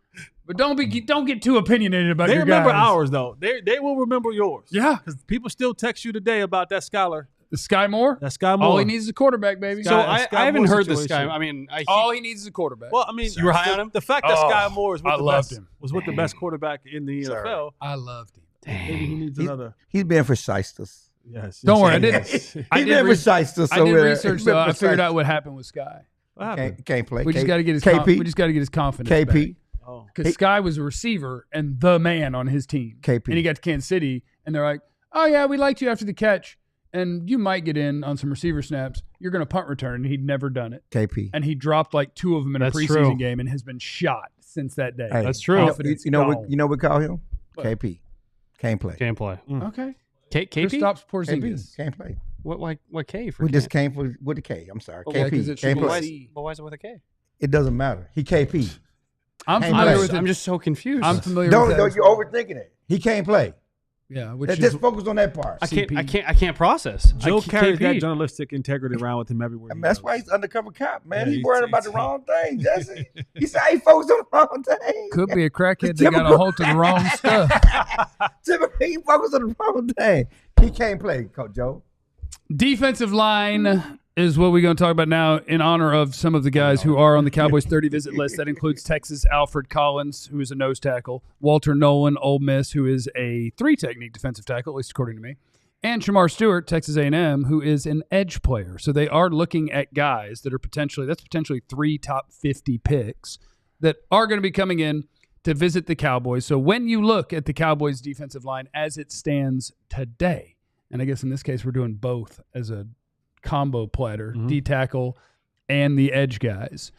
But don't get too opinionated about They your remember guys. ours though. They will remember yours. Yeah. Because people still text you today about that Skylar. The Sky Moore? That Sky Moore. All he needs is a quarterback, baby. So Sky I haven't Moore heard this situation. guy. I mean, all he needs is a quarterback. Well, I mean, You were high on him? The fact that Oh, Sky Moore is I with the loved best him. was with the best quarterback in the NFL. I loved him. Maybe he needs another. He's been for shysters. Yes. Don't worry, I yes, didn't. yes. I He's did been for re- shysters. I did research though. I figured out what happened with Sky. What happened? Can't play. We just got to get his KP. we just got to get his confidence. KP. Oh. Because Sky was a receiver and the man on his team. KP. And he got to Kansas City, and they're like, "Oh yeah, we liked you after the catch, and you might get in on some receiver snaps. You're going to punt return." And he'd never done it, KP. and he dropped like 2 of them in That's a preseason true. game, and has been shot since that day. Hey, That's true. Confidence You know gone. what? You know what we call him? What? KP. Can't play. Can't play. Okay, KP? Kristaps KP. Porzingis. Can't play. What K for We just can't? came for with a K. I'm sorry. Oh, yeah, 'cause KP. it should Can't be play. C. But why is it with a K? It doesn't matter. He KP. I'm Hey, familiar man. with it. I'm just so confused. I'm familiar Don't with that. you're overthinking it. He can't play. Yeah, which Let's is just focus on that part. I can't process. Joe carries that KP. journalistic integrity around with him everywhere. I mean, he that's goes. why he's undercover cop, man. Yeah, He's worried about the he's- wrong thing, Jesse. He said he focused on the wrong thing. could be a crackhead that got a hold of the wrong stuff. Typically, he focused on the wrong thing. He can't play, Coach Joe. Defensive line is what we're going to talk about now in honor of some of the guys who are on the Cowboys 30 visit list. That includes Texas Alfred Collins, who is a nose tackle, Walter Nolan, Ole Miss, who is a 3-technique defensive tackle, at least according to me, and Shemar Stewart, Texas A&M, who is an edge player. So they are looking at guys that are potentially 3 top 50 picks that are going to be coming in to visit the Cowboys. So when you look at the Cowboys defensive line as it stands today, and I guess in this case we're doing both as a combo platter, D-tackle and the edge guys.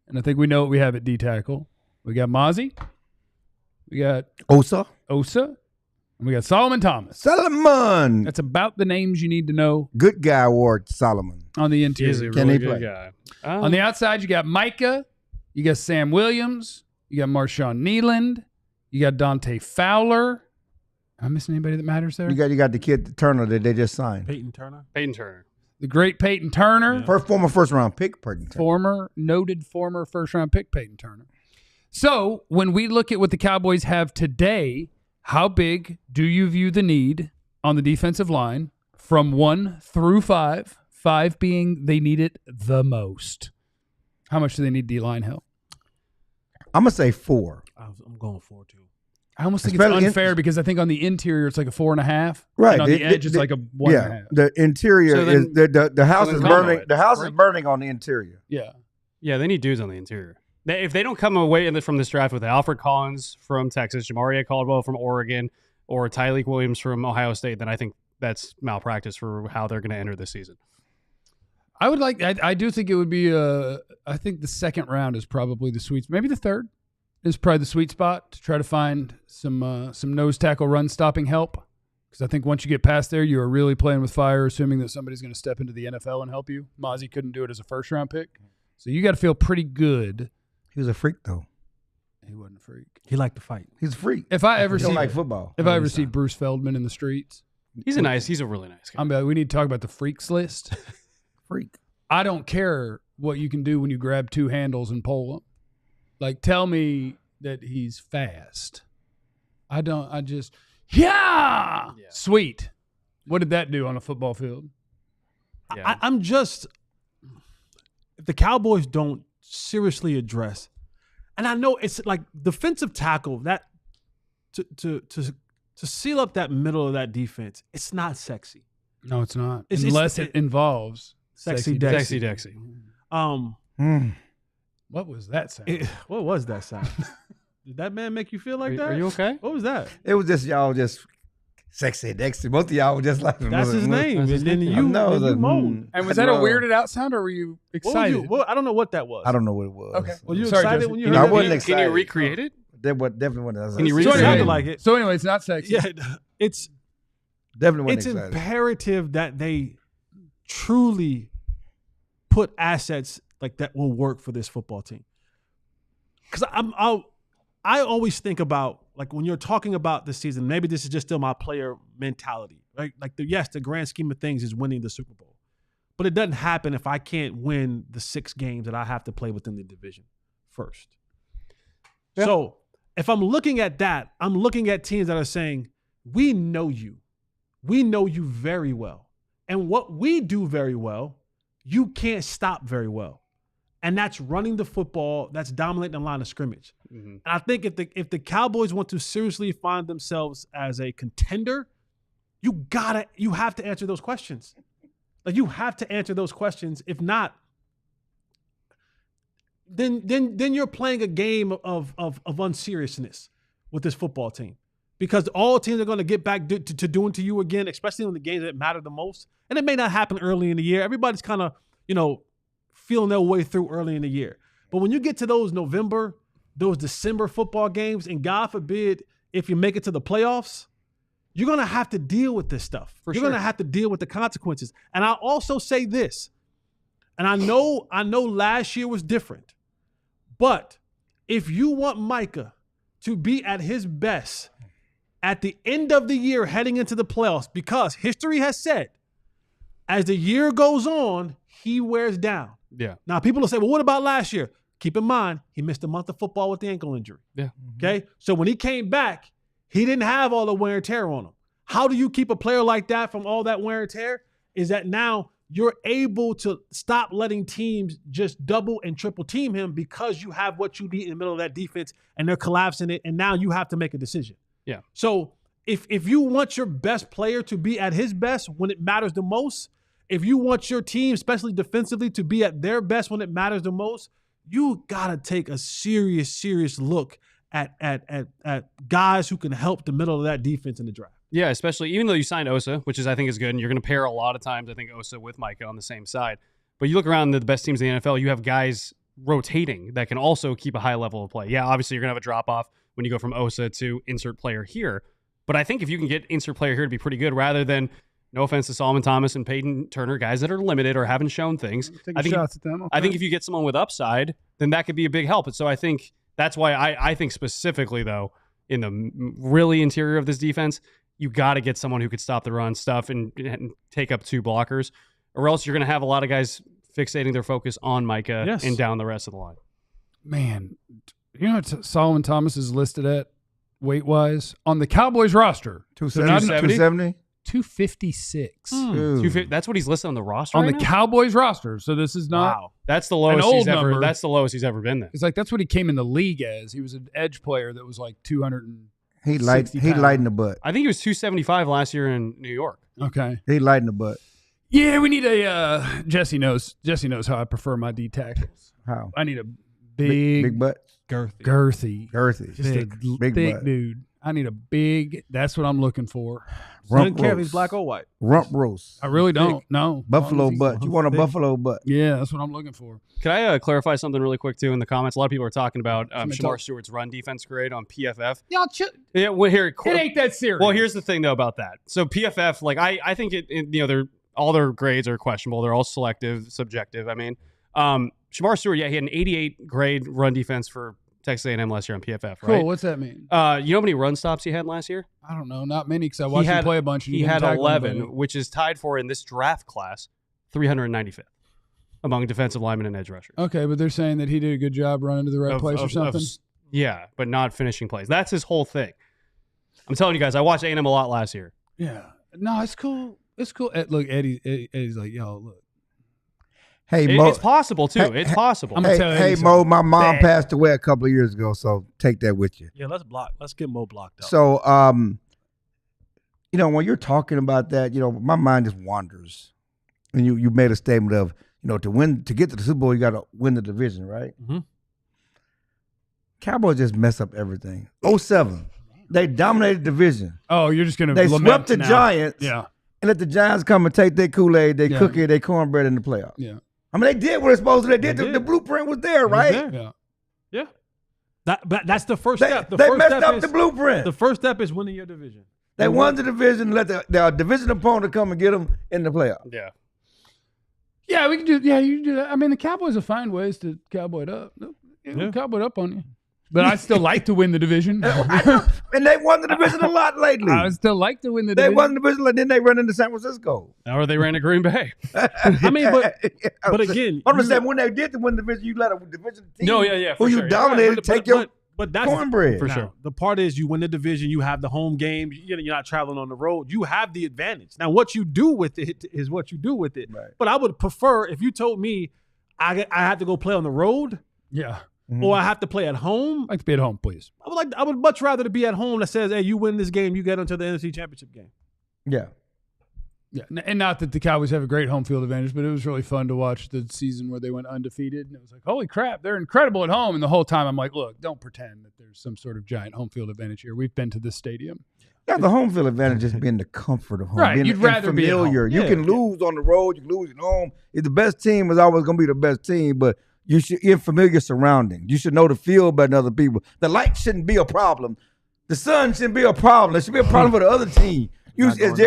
And I think we know what we have at D-tackle. We got Mozzie. We got Osa. And we got Solomon Thomas. Solomon. That's about the names you need to know Good guy award, Solomon. on the interior. He's a Can really he good play? guy. On the outside, you got Micah. You got Sam Williams. You got Marshawn Nealand. You got Dante Fowler. Am I missing anybody that matters there? You got the kid Turner that they just signed. Peyton Turner. Peyton Turner. The great Peyton Turner. Yeah. First round pick, Peyton Turner. Noted former first-round pick Peyton Turner. So when we look at what the Cowboys have today, how big do you view the need on the defensive line from 1 through 5, 5 being they need it the most? How much do they need D-line help? I'm going to say 4. I'm going 4 too. I almost think Especially it's unfair because I think on the interior it's like a 4.5. Right. And on the edge it's like a 1.5. Yeah, the interior So then- is the house so is then burning. combo it, The house is right? burning on the interior. Yeah. Yeah, they need dudes on the interior. If they don't come away from this draft with Alfred Collins from Texas, Jamaria Caldwell from Oregon, or Tyleek Williams from Ohio State, then I think that's malpractice for how they're going to enter this season. I do think it would be I think the second round is probably the sweet, maybe the third is probably the sweet spot to try to find some nose tackle run stopping help. Because I think once you get past there, you are really playing with fire, assuming that somebody's going to step into the NFL and help you. Mozzie couldn't do it as a first round pick. So you got to feel pretty good. He was a freak, though. He wasn't a freak. He liked to fight. He's a freak. If I ever He don't see like football. if I ever see Bruce Feldman in the streets, He's a really nice guy. we need to talk about the freaks list. Freak. I don't care what you can do when you grab 2 handles and pull them. Like, tell me that he's fast. Yeah. Sweet. What did that do on a football field? Yeah. I'm just, if the Cowboys don't seriously address, and I know it's like defensive tackle, that to seal up that middle of that defense, it's not sexy. No, it's not. It's- Unless it involves Sexy Sexy Dexy. What was that sound? What was that sound? Did that man make you feel like that? Are you okay? What was that? It was just y'all just sexy Dexter. Both of y'all were just like That's his name. And then you, know then you the- moaned. And was that a weirded out sound, or were you What was excited? you? I don't know what that was. I don't know what it was. Okay. Were you Sorry, excited Jesse. when you You heard know, I that? wasn't Can you excited. recreate it? That was definitely wasn't. Can you So read It it? sounded like it. So anyway, it's not sexy. Yeah, it's Definitely it's wasn't excited. imperative that they truly put assets like that will work for this football team. Because I always think about, like, when you're talking about the season, maybe this is just still my player mentality, right? Like, yes, the grand scheme of things is winning the Super Bowl, but it doesn't happen if I can't win the 6 games that I have to play within the division first. Yeah. So if I'm looking at that, I'm looking at teams that are saying, we know you. We know you very well. And what we do very well, you can't stop very well. And that's running the football, that's dominating the line of scrimmage. Mm-hmm. And I think if the Cowboys want to seriously find themselves as a contender, you have to answer those questions. Like, you have to answer those questions. If not, then you're playing a game of unseriousness with this football team. Because all teams are going to get back to doing to you again, especially on the games that matter the most. And it may not happen early in the year. Everybody's kind of, feeling their way through early in the year. But when you get to those November, those December football games, and God forbid, if you make it to the playoffs, you're going to have to deal with this stuff. You're going to have to deal with the consequences. And I'll also say this, and I know last year was different, but if you want Micah to be at his best at the end of the year heading into the playoffs, because history has said as the year goes on, he wears down. Yeah. Now, people will say, well, what about last year? Keep in mind, he missed a month of football with the ankle injury. Yeah. Okay? So when he came back, he didn't have all the wear and tear on him. How do you keep a player like that from all that wear and tear? Is that now you're able to stop letting teams just double and triple team him because you have what you need in the middle of that defense and they're collapsing it, and now you have to make a decision. Yeah. So if you want your best player to be at his best when it matters the most, if you want your team, especially defensively, to be at their best when it matters the most, you gotta take a serious look at guys who can help the middle of that defense in the draft. Yeah, especially even though you signed Osa, which is I think is good, and you're going to pair a lot of times I think Osa with Micah on the same side. But you look around the best teams in the NFL, you have guys rotating that can also keep a high level of play. Yeah, obviously you're going to have a drop off when you go from Osa to insert player here. But I think if you can get insert player here to be pretty good, rather than, no offense to Solomon Thomas and Peyton Turner, guys that are limited or haven't shown things. I think if you get someone with upside, then that could be a big help. And so I think that's why I think specifically, though, in the really interior of this defense, you got to get someone who could stop the run stuff and take up 2 blockers, or else you're going to have a lot of guys fixating their focus on Micah and down the rest of the line. Man, you know what Solomon Thomas is listed at weight-wise on the Cowboys roster? 270? 256. That's what he's listed on the roster on right the now? Cowboys roster. So this is not. Wow. That's the lowest old he's ever. number. That's the lowest he's ever been. Then It's like that's what he came in the league as. He was an edge player that was like 200. He light in the butt. I think he was 275 last year in New York. Okay. He light in the butt. Yeah, we need a Jesse knows how I prefer my D tackles. How? I need a big butt. girthy. Just Thick, big thick butt. dude. I need a big. That's what I'm looking for. Rump Care if he's roast. black or white. Rump roast. I really don't. No. Buffalo butt. You want a buffalo butt? Yeah, that's what I'm looking for. Can I clarify something really quick too in the comments? A lot of people are talking about Somebody Shemar talk. Stewart's run defense grade on PFF. Y'all, Yeah, well, here it ain't that serious. Well, here's the thing though about that. So PFF, like I think they're all their grades are questionable. They're all selective, subjective. I mean, Shemar Stewart, yeah, he had an 88 grade run defense for Texas A&M last year on PFF. Cool. Right? What's that mean? You know how many run stops he had last year? I don't know. Not many because I watched him play a bunch. And He had didn't tackle 11, anybody. which is tied for in this draft class 395th among defensive linemen and edge rushers. Okay, but they're saying that he did a good job running to the right place or something. Yeah, but not finishing plays. That's his whole thing. I'm telling you guys, I watched A&M a lot last year. Yeah. No, it's cool. It's cool. Look, Eddie's like, yo, look. Hey, Mo. It's possible too. It's possible. I'm gonna tell you Hey, something. Mo, my mom Bad. passed away a couple of years ago, so take that with you. Yeah, let's get Mo blocked up. So, when you're talking about that, my mind just wanders. And you made a statement of, to get to the Super Bowl, you got to win the division, right? Mm-hmm. Cowboys just mess up everything. 07, they dominated the division. Oh, you're just gonna. They lament swept the now. Giants. Yeah. And let the Giants come and take their Kool-Aid, their Yeah. cookie, their cornbread in the playoffs. Yeah. I mean, they did what they're supposed to. They did. They The did. blueprint was there, right? Yeah. Yeah. That's the first They, step. The they first messed step up is, the blueprint. The first step is winning your division. They won the division, let their division opponent come and get them in the playoffs. Yeah. Yeah, we can do. Yeah, you can do that. I mean, the Cowboys will find ways to cowboy it up. Cowboy it up on you. But I still like to win the division. And they won the division a lot lately. I still like to win the They division. won the division, and then they run into San Francisco. Or they ran to Green Bay. I mean, but again, I'm just saying, when they did win the division, you let a division team No, yeah, for who you sure. dominated take your but that's cornbread. For now, sure. The part is you win the division, you have the home game, you're not traveling on the road. You have the advantage. Now, what you do with it is what you do with it. Right. But I would prefer if you told me I have to go play on the road Yeah. or I have to play at home. I'd like to be at home, please. I would much rather to be at home that says, hey, you win this game, you get into the NFC Championship game. Yeah. Yeah, and not that the Cowboys have a great home field advantage, but it was really fun to watch the season where they went undefeated. And it was like, holy crap, they're incredible at home. And the whole time I'm like, look, don't pretend that there's some sort of giant home field advantage here. We've been to this stadium. Yeah, the home field advantage just being the comfort of home. Right, Being you'd rather be at home. familiar. You Yeah, can lose on the road, you can lose at home. If the best team is always going to be the best team, but you're in familiar surroundings. You should know the field better than other people. The light shouldn't be a problem. The sun shouldn't be a problem. It should be a problem for the other team. You should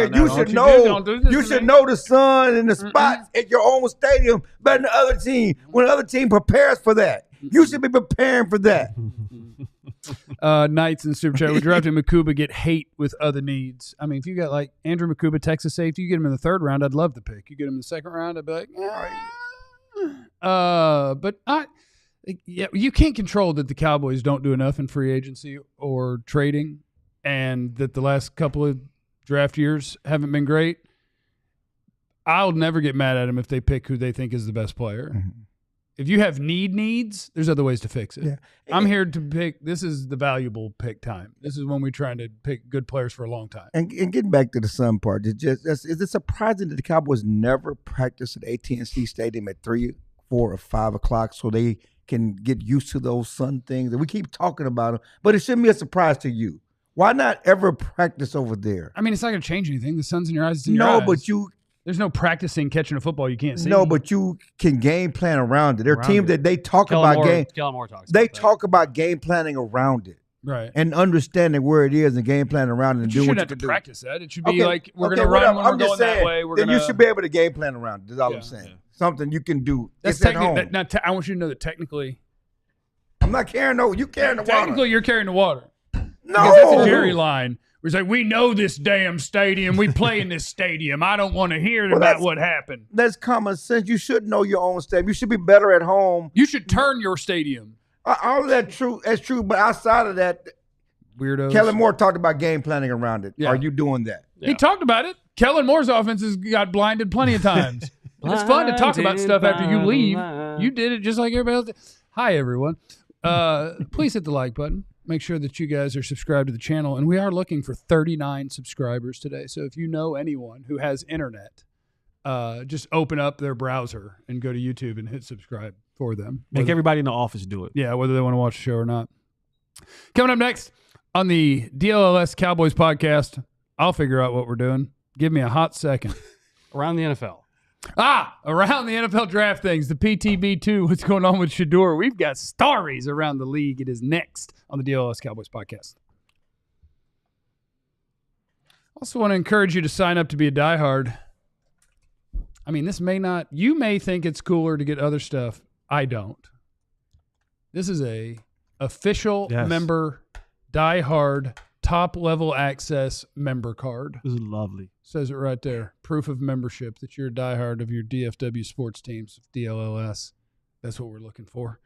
know the sun and the spots at your own stadium better than the other team. When the other team prepares for that, you should be preparing for that. Knights in the super chat. We're drafting Makuba, get hate with other needs. I mean, if you got like Andrew Makuba, Texas safety, you get him in the 3rd round, I'd love the pick. You get him in the 2nd round, I'd be like, you can't control that the Cowboys don't do enough in free agency or trading, and that the last couple of draft years haven't been great. I'll never get mad at them if they pick who they think is the best player. Mm-hmm. If you have needs, there's other ways to fix it. Yeah. I'm here to pick. This is the valuable pick time. This is when we're trying to pick good players for a long time. And getting back to the Sun part, is it surprising that the Cowboys never practice at AT&T Stadium at 3, 4, or 5 o'clock so they can get used to those Sun things? And we keep talking about them, but it shouldn't be a surprise to you. Why not ever practice over there? I mean, it's not going to change anything. The sun's in your eyes. It's in your eyes. But there's no practicing catching a football you can't see. No, but you can game plan around it. There are teams that they talk about game. They talk about game planning around it, right? And understanding where it is and game planning around it and doing what you can do. You shouldn't have to practice that. It should be like we're going to run when we're going that way. Then you should be able to game plan around it. That's all I'm saying. Yeah. Something you can do. That's at home. I want you to know that technically, I'm not carrying you carrying the water. Technically, you're carrying the water. No, because that's a Jerry line. It's like, we know this damn stadium. We play in this stadium. I don't want to hear about what happened. That's common sense. You should know your own stadium. You should be better at home. You should turn your stadium. All of that true. That's true. But outside of that, weirdos. Kellen Moore talked about game planning around it. Yeah. Are you doing that? Yeah. He talked about it. Kellen Moore's offense has got blinded plenty of times. It's fun to talk about stuff after you leave. You did it just like everybody else did. Hi, everyone. Please hit the like button. Make sure that you guys are subscribed to the channel. And we are looking for 39 subscribers today. So if you know anyone who has internet, just open up their browser and go to YouTube and hit subscribe for them. Make everybody in the office do it. Yeah, whether they want to watch the show or not. Coming up next on the DLLS Cowboys podcast, I'll figure out what we're doing. Give me a hot second. Around the NFL. Around the NFL draft things, the PTB2, what's going on with Shedeur? We've got stories around the league. It is next on the DLLS Cowboys podcast. Also want to encourage you to sign up to be a diehard. I mean, you may think it's cooler to get other stuff. I don't. This is a official member, diehard, top-level access member card. This is lovely. Says it right there. Proof of membership that you're a diehard of your DFW sports teams, DLLS. That's what we're looking for.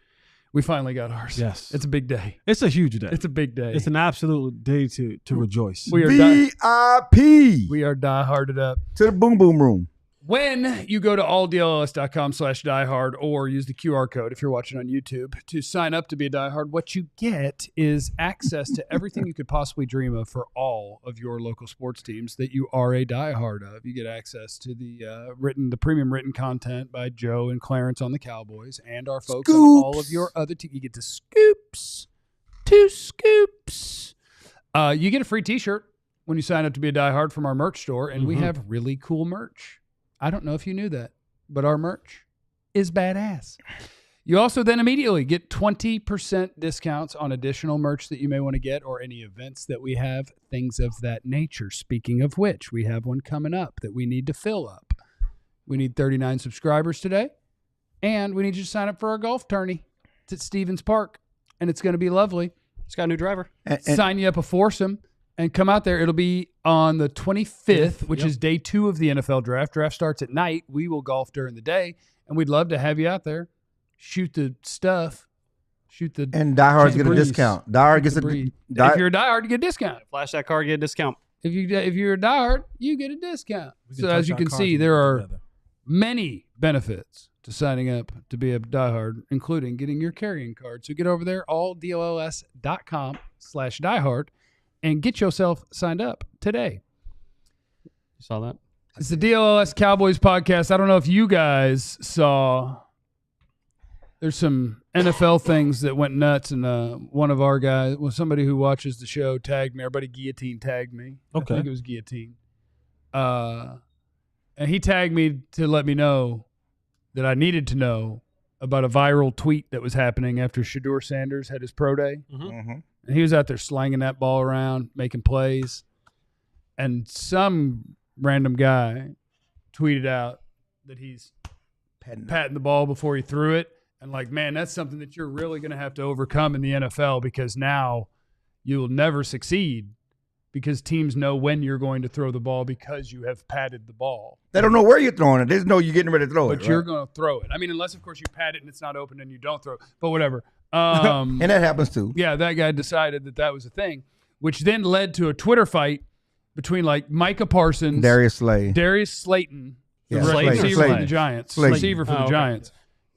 We finally got ours. Yes. It's a big day. It's a huge day. It's a big day. It's an absolute day to rejoice. We are VIP. We are dieharded up. To the boom boom room. When you go to alldlls.com/diehard or use the QR code if you're watching on YouTube to sign up to be a diehard, what you get is access to everything you could possibly dream of for all of your local sports teams that you are a diehard of. You get access to the premium written content by Joe and Clarence on the Cowboys and our folks on all of your other teams. You get the scoops. 2 scoops. You get a free T-shirt when you sign up to be a diehard from our merch store, and we have really cool merch. I don't know if you knew that, but our merch is badass. You also then immediately get 20% discounts on additional merch that you may want to get or any events that we have, things of that nature. Speaking of which, we have one coming up that we need to fill up. We need 39 subscribers today, and we need you to sign up for our golf tourney. It's at Stevens Park, and it's going to be lovely. It's got a new driver. Sign you up a foursome. And come out there. It'll be on the 25th, which is day 2 of the NFL draft. Draft starts at night. We will golf during the day. And we'd love to have you out there. Shoot the stuff. And diehards get a discount. Diehard gets if you're a diehard, you get a discount. Flash that card, get a discount. If you're a diehard, you get a discount. So as you can see, there are many benefits to signing up to be a diehard, including getting your carrying card. So get over there, alldlls.com/diehard. And get yourself signed up today. You saw that? It's the DLLS Cowboys podcast. I don't know if you guys saw. There's some NFL things that went nuts, and one of our guys, somebody who watches the show, tagged me. Everybody Guillotine tagged me. Okay. I think it was Guillotine. And he tagged me to let me know that I needed to know about a viral tweet that was happening after Shedeur Sanders had his pro day. And he was out there slanging that ball around, making plays. And some random guy tweeted out that he's patting the ball before he threw it. And like, man, that's something that you're really going to have to overcome in the NFL, because now you will never succeed because teams know when you're going to throw the ball because you have padded the ball. They don't know where you're throwing it. They just know you're getting ready to throw it. But you're right? going to throw it. I mean, unless, of course, you pad it and it's not open and you don't throw it. But whatever. And that happens too. Yeah, that guy decided that was a thing, which then led to a Twitter fight between like Micah Parsons, Darius Slay, Darius Slayton, the Yeah, receiver Slayton. for the Giants, Slayton. receiver for the Giants,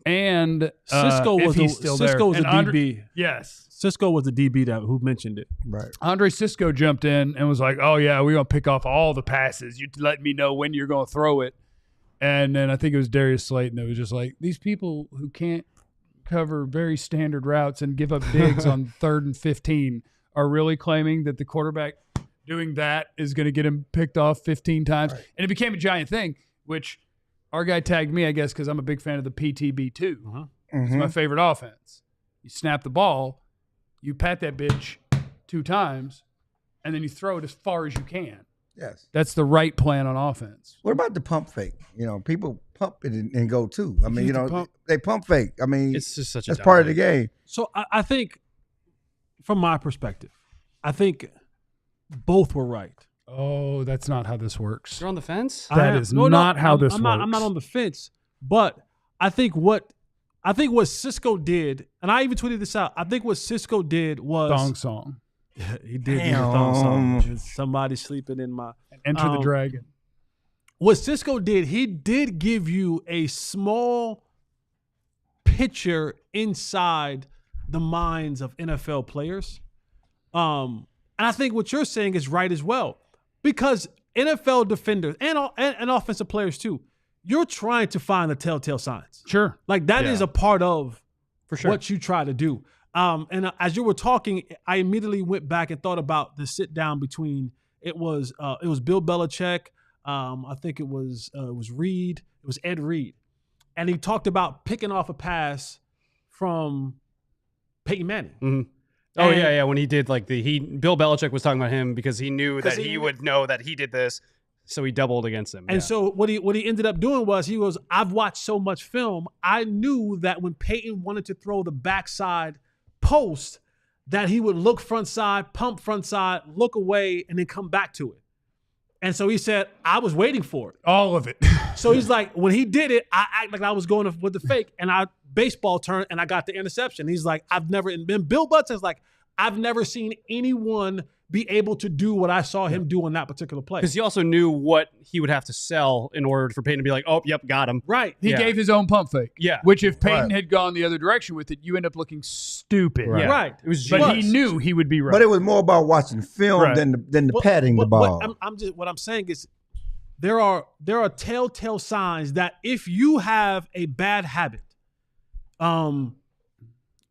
and Cisco was if he's still there. Cisco was And the DB. Yes, Cisco was the DB who mentioned it. right? Andre Cisco jumped in and was like, "Oh yeah, we're gonna pick off all the passes. You let me know when you're gonna throw it." And then I think it was Darius Slayton that was just like, "These people who can't cover very standard routes and give up digs on 3rd and 15 are really claiming that the quarterback doing that is going to get him picked off 15 times." Right. And it became a giant thing, which our guy tagged me, I guess, because I'm a big fan of the PTB2. It's my favorite offense. You snap the ball, you pat that bitch 2 times, and then you throw it as far as you can. Yes. That's the right plan on offense. What about the pump fake? People pump it and go too. I mean, they pump fake. I mean, It's just such a that's dumb part of the thing. game. So I think, from my perspective, I think both were right. Oh, that's not how this works. You're on the fence? That is not how this I'm works. I'm not on the fence, but I think what Cisco did, and I even tweeted this out. I think what Cisco did was Thong song. he did do the thong song. Somebody sleeping in my Enter the Dragon. What Cisco did, he did give you a small picture inside the minds of NFL players. And I think what you're saying is right as well. Because NFL defenders and offensive players too, you're trying to find the telltale signs. Sure. Like that is a part of For sure. what you try to do. And as you were talking, I immediately went back and thought about the sit down between it was Bill Belichick. I think it was Reed. It was Ed Reed, and he talked about picking off a pass from Peyton Manning. Mm-hmm. Oh, yeah. When he did Bill Belichick was talking about him because he knew that he would know that he did this, so he doubled against him. And so what he ended up doing was I've watched so much film, I knew that when Peyton wanted to throw the backside post, that he would look front side, pump front side, look away, and then come back to it. And so he said, I was waiting for it. All of it. So he's like, when he did it, I act like I was going with the fake, and I baseball turned and I got the interception. He's like, and Bill Belichick's like, I've never seen anyone be able to do what I saw him do on that particular play. Because he also knew what he would have to sell in order for Peyton to be like, oh, yep, got him. Right. He gave his own pump fake. Yeah. Which if Peyton had gone the other direction with it, you end up looking stupid. Yeah. Right. It was But genius. he knew he would be right. But it was more about watching film than the patting the ball. What I'm saying is there are telltale signs that if you have a bad habit,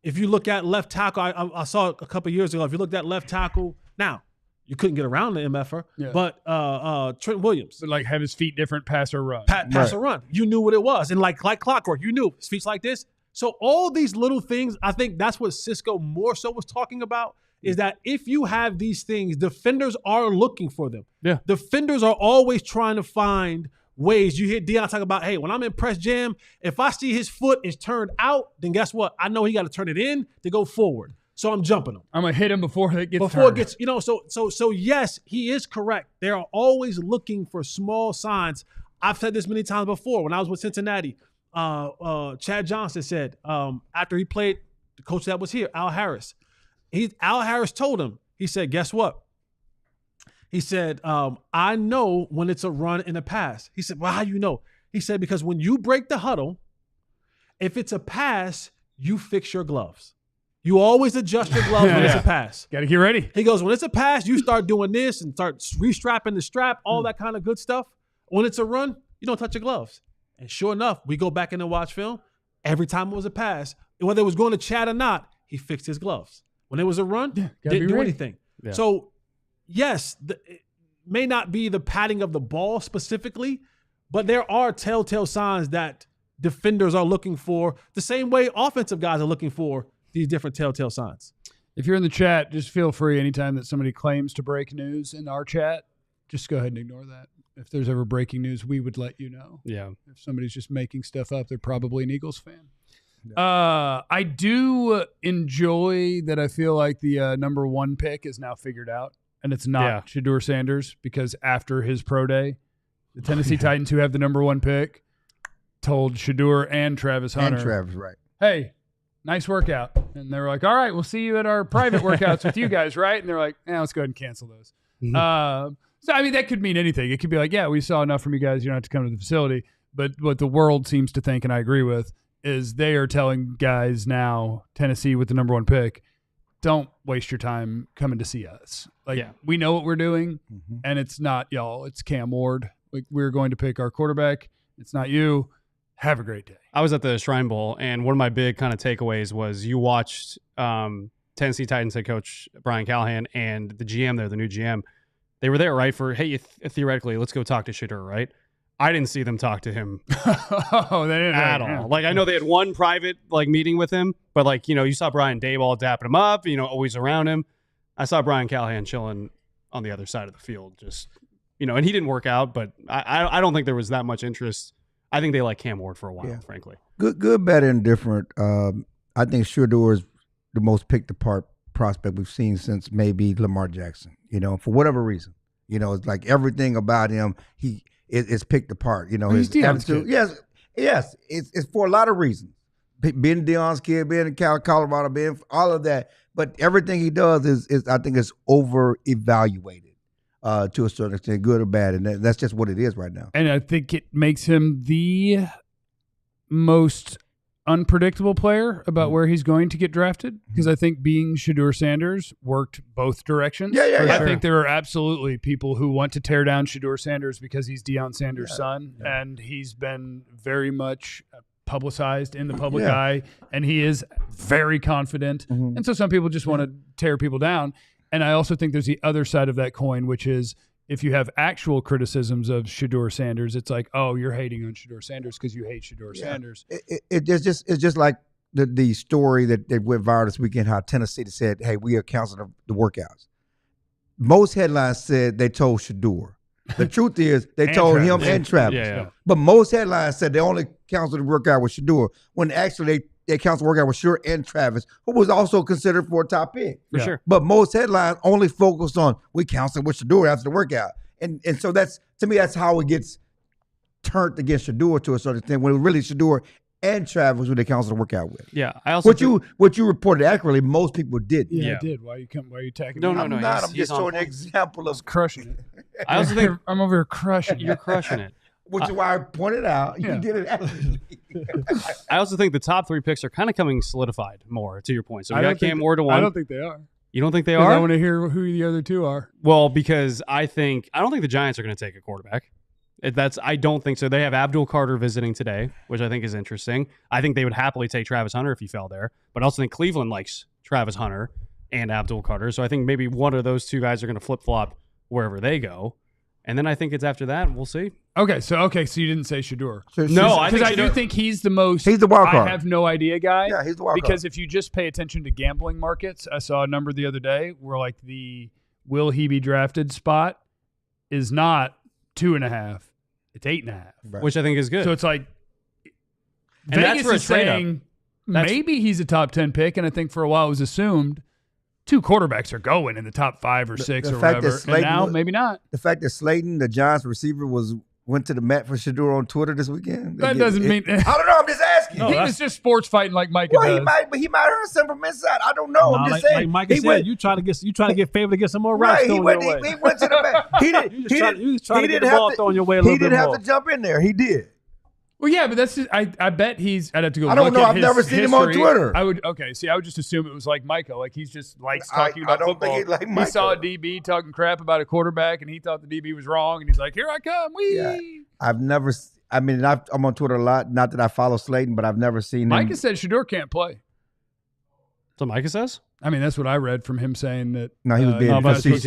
if you look at left tackle, I saw it a couple of years ago. If you looked at left tackle, now you couldn't get around the MFer, but Trent Williams, but like have his feet different, pass or run. Pass or run. You knew what it was, and like clockwork, you knew his feet's like this. So all these little things, I think that's what Cisco more so was talking about. Is that if you have these things, defenders are looking for them. Yeah. Defenders are always trying to find ways. You hear Deion talk about, hey, when I'm in press jam, if I see his foot is turned out, then guess what? I know he got to turn it in to go forward. So I'm jumping him. I'm gonna hit him before it gets Before turned. it gets, so yes, he is correct. They are always looking for small signs. I've said this many times before. When I was with Cincinnati, Chad Johnson said, after he played, the coach that was here, Al Harris told him, he said, guess what? He said, I know when it's a run and a pass. He said, well, how you know? He said, because when you break the huddle, if it's a pass, you fix your gloves. You always adjust your gloves when it's a pass. Got to get ready. He goes, when it's a pass, you start doing this and start restrapping the strap, all that kind of good stuff. When it's a run, you don't touch your gloves. And sure enough, we go back in and watch film. Every time it was a pass, whether it was going to Chad or not, he fixed his gloves. When it was a run, didn't do anything. Yeah. So, yes, it may not be the patting of the ball specifically, but there are telltale signs that defenders are looking for the same way offensive guys are looking for these different telltale signs. If you're in the chat, just feel free anytime that somebody claims to break news in our chat, just go ahead and ignore that. If there's ever breaking news, we would let you know. Yeah. If somebody's just making stuff up, they're probably an Eagles fan. I do enjoy that. I feel like the number 1 pick is now figured out, and it's not Shedeur Sanders, because after his pro day, the Tennessee Titans, who have the number 1 pick, told Shedeur and Travis Hunter, right. Hey, nice workout. And they were like, all right, we'll see you at our private workouts with you guys, right? And they're like, let's go ahead and cancel those. So, I mean, that could mean anything. It could be like, yeah, we saw enough from you guys. You don't have to come to the facility. But what the world seems to think, and I agree with, is they are telling guys now, Tennessee with the number 1 pick, don't waste your time coming to see us. Like, we know what we're doing, and it's not y'all. It's Cam Ward. Like, we're going to pick our quarterback. It's not you. Have a great day. I was at the Shrine Bowl, and one of my big kind of takeaways was you watched Tennessee Titans head coach Brian Callahan and the GM there, the new GM. They were there, right, for, hey, theoretically, let's go talk to Shedeur, right? I didn't see them talk to him they didn't at all. Like, I know they had one private meeting with him, but you saw Brian Daboll dapping him up, always around him. I saw Brian Callahan chilling on the other side of the field, just and he didn't work out, but I don't think there was that much interest. I think they like Cam Ward for a while, frankly. Good, bad, and different. I think Shedeur is the most picked apart prospect we've seen since maybe Lamar Jackson. For whatever reason, it's like everything about him is picked apart. His attitude. Yes, it's for a lot of reasons. Being Deion's kid, being in Colorado, being all of that, but everything he does is I think is over evaluated. To a certain extent, good or bad, and that's just what it is right now. And I think it makes him the most unpredictable player about where he's going to get drafted, because I think being Shedeur Sanders worked both directions. I think there are absolutely people who want to tear down Shedeur Sanders because he's Deion Sanders' son, and he's been very much publicized in the public eye, and he is very confident. And so some people just want to tear people down. And I also think there's the other side of that coin, which is if you have actual criticisms of Shedeur Sanders, it's like, oh, you're hating on Shedeur Sanders because you hate Shedeur Sanders. It's just like the story that went viral this weekend, how Tennessee said, hey, we are canceling the workouts. Most headlines said they told Shedeur. The truth is they told Travis. Him and Travis. But most headlines said they only canceled the workout with Shedeur, when actually they canceled workout with Shedeur and Travis, who was also considered for a top pick. For sure. But most headlines only focused on, we canceled with Shedeur after the workout. And so that's, to me, that's how it gets turned against Shedeur to a certain extent, when it was really Shedeur and Travis who they canceled the workout with. Yeah. I also what you reported accurately, most people did. Yeah, I did. Why are you attacking me? No. I'm just showing an example of crushing it. I also think I'm over here crushing it. You're crushing it. Which is why I pointed out you did it actually. I also think the top 3 picks are kind of coming solidified more, to your point. So we got Cam Ward to 1. I don't think they are. You don't think they are? I want to hear who the other 2 are. Well, because I don't think the Giants are going to take a quarterback. I don't think so. They have Abdul Carter visiting today, which I think is interesting. I think they would happily take Travis Hunter if he fell there. But I also think Cleveland likes Travis Hunter and Abdul Carter. So I think maybe one of those 2 guys are going to flip-flop wherever they go. And then I think it's after that. We'll see. Okay, so you didn't say Shedeur. No, I do think he's the most. He's the wild card. I have no idea guy. Yeah, he's the wild card. Because if you just pay attention to gambling markets, I saw a number the other day where like the will he be drafted spot is not 2.5, it's 8.5, right. Which I think is good. So it's like and Vegas that's for a is trade saying up. Maybe he's a top 10 pick, and I think for a while it was assumed 2 quarterbacks are going in the top 5 or 6 or whatever. And now maybe not. The fact that Slayton, the Giants receiver, went to the mat for Shedeur on Twitter this weekend. That doesn't mean. I don't know. I'm just asking. He was just sports fighting like Micah does. He might heard something from inside. I don't know. I'm just saying. Like Micah said, you trying to get favored to get some more routes thrown your way. He went to the mat. He trying to get the ball thrown your way a little bit more. He didn't have to jump in there. He did. Well, yeah, but that's just, I bet he's. I'd have to go. I don't look know. at I've his never seen him on history. Twitter. I would just assume it was like Micah. Like he's just likes talking about football. I don't think he He saw a DB talking crap about a quarterback, and he thought the DB was wrong, and he's like, "Here I come!" Wee. Yeah. I've never. I mean, I'm on Twitter a lot. Not that I follow Slayton, but I've never seen him. Micah said Shedeur can't play. So Micah says? I mean, that's what I read from him saying that. No, he was being facetious.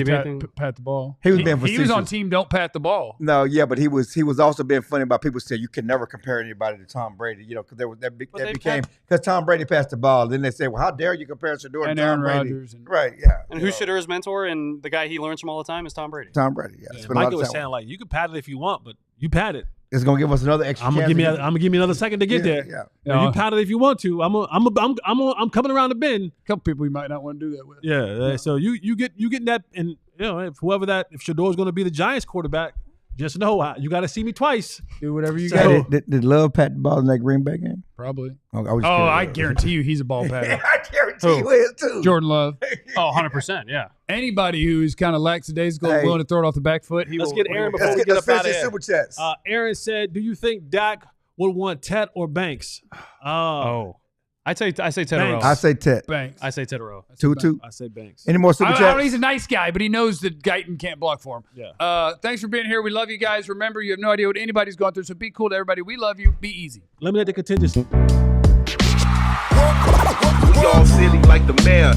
Pat the ball. He was being facetious. He was on team Don't Pat the Ball. No, yeah, but he was also being funny about people saying you can never compare anybody to Tom Brady, because because Tom Brady passed the ball. Then they say, well, how dare you compare Shedeur and to Tom Aaron Brady? Rodgers Right, yeah. And who's Shedeur's mentor and the guy he learns from all the time is Tom Brady. Tom Brady, yeah. Micah was saying, like, you can pat it if you want, but you pat it. it's gonna give us another extra. I'm gonna give me another second to get there. Yeah. You pound it if you want to. I'm coming around the bend. A couple people you might not want to do that with. Yeah. So you get that, and you know if Shedeur's going to be the Giants quarterback, just know you got to see me twice. Do whatever you got. Did Love pat the ball in that Green Bay game? Probably. I guarantee you he's a ball patter. I guarantee you is too. Jordan Love. Oh, 100%. Yeah. Anybody who's kind of lackadaisical and willing to throw it off the back foot, Let's get Aaron before we get up out of here. Super chats. Aaron said, "Do you think Dak would want Tet or Banks?" I say Tetairoa. I say Tet. Banks. I say Tetairoa. 2-2. I say Banks. Any more super chats? I don't know, he's a nice guy, but he knows that Guyton can't block for him. Yeah. Thanks for being here. We love you guys. Remember, you have no idea what anybody's going through, so be cool to everybody. We love you. Be easy. Eliminate the contingency. We all silly like the mayor.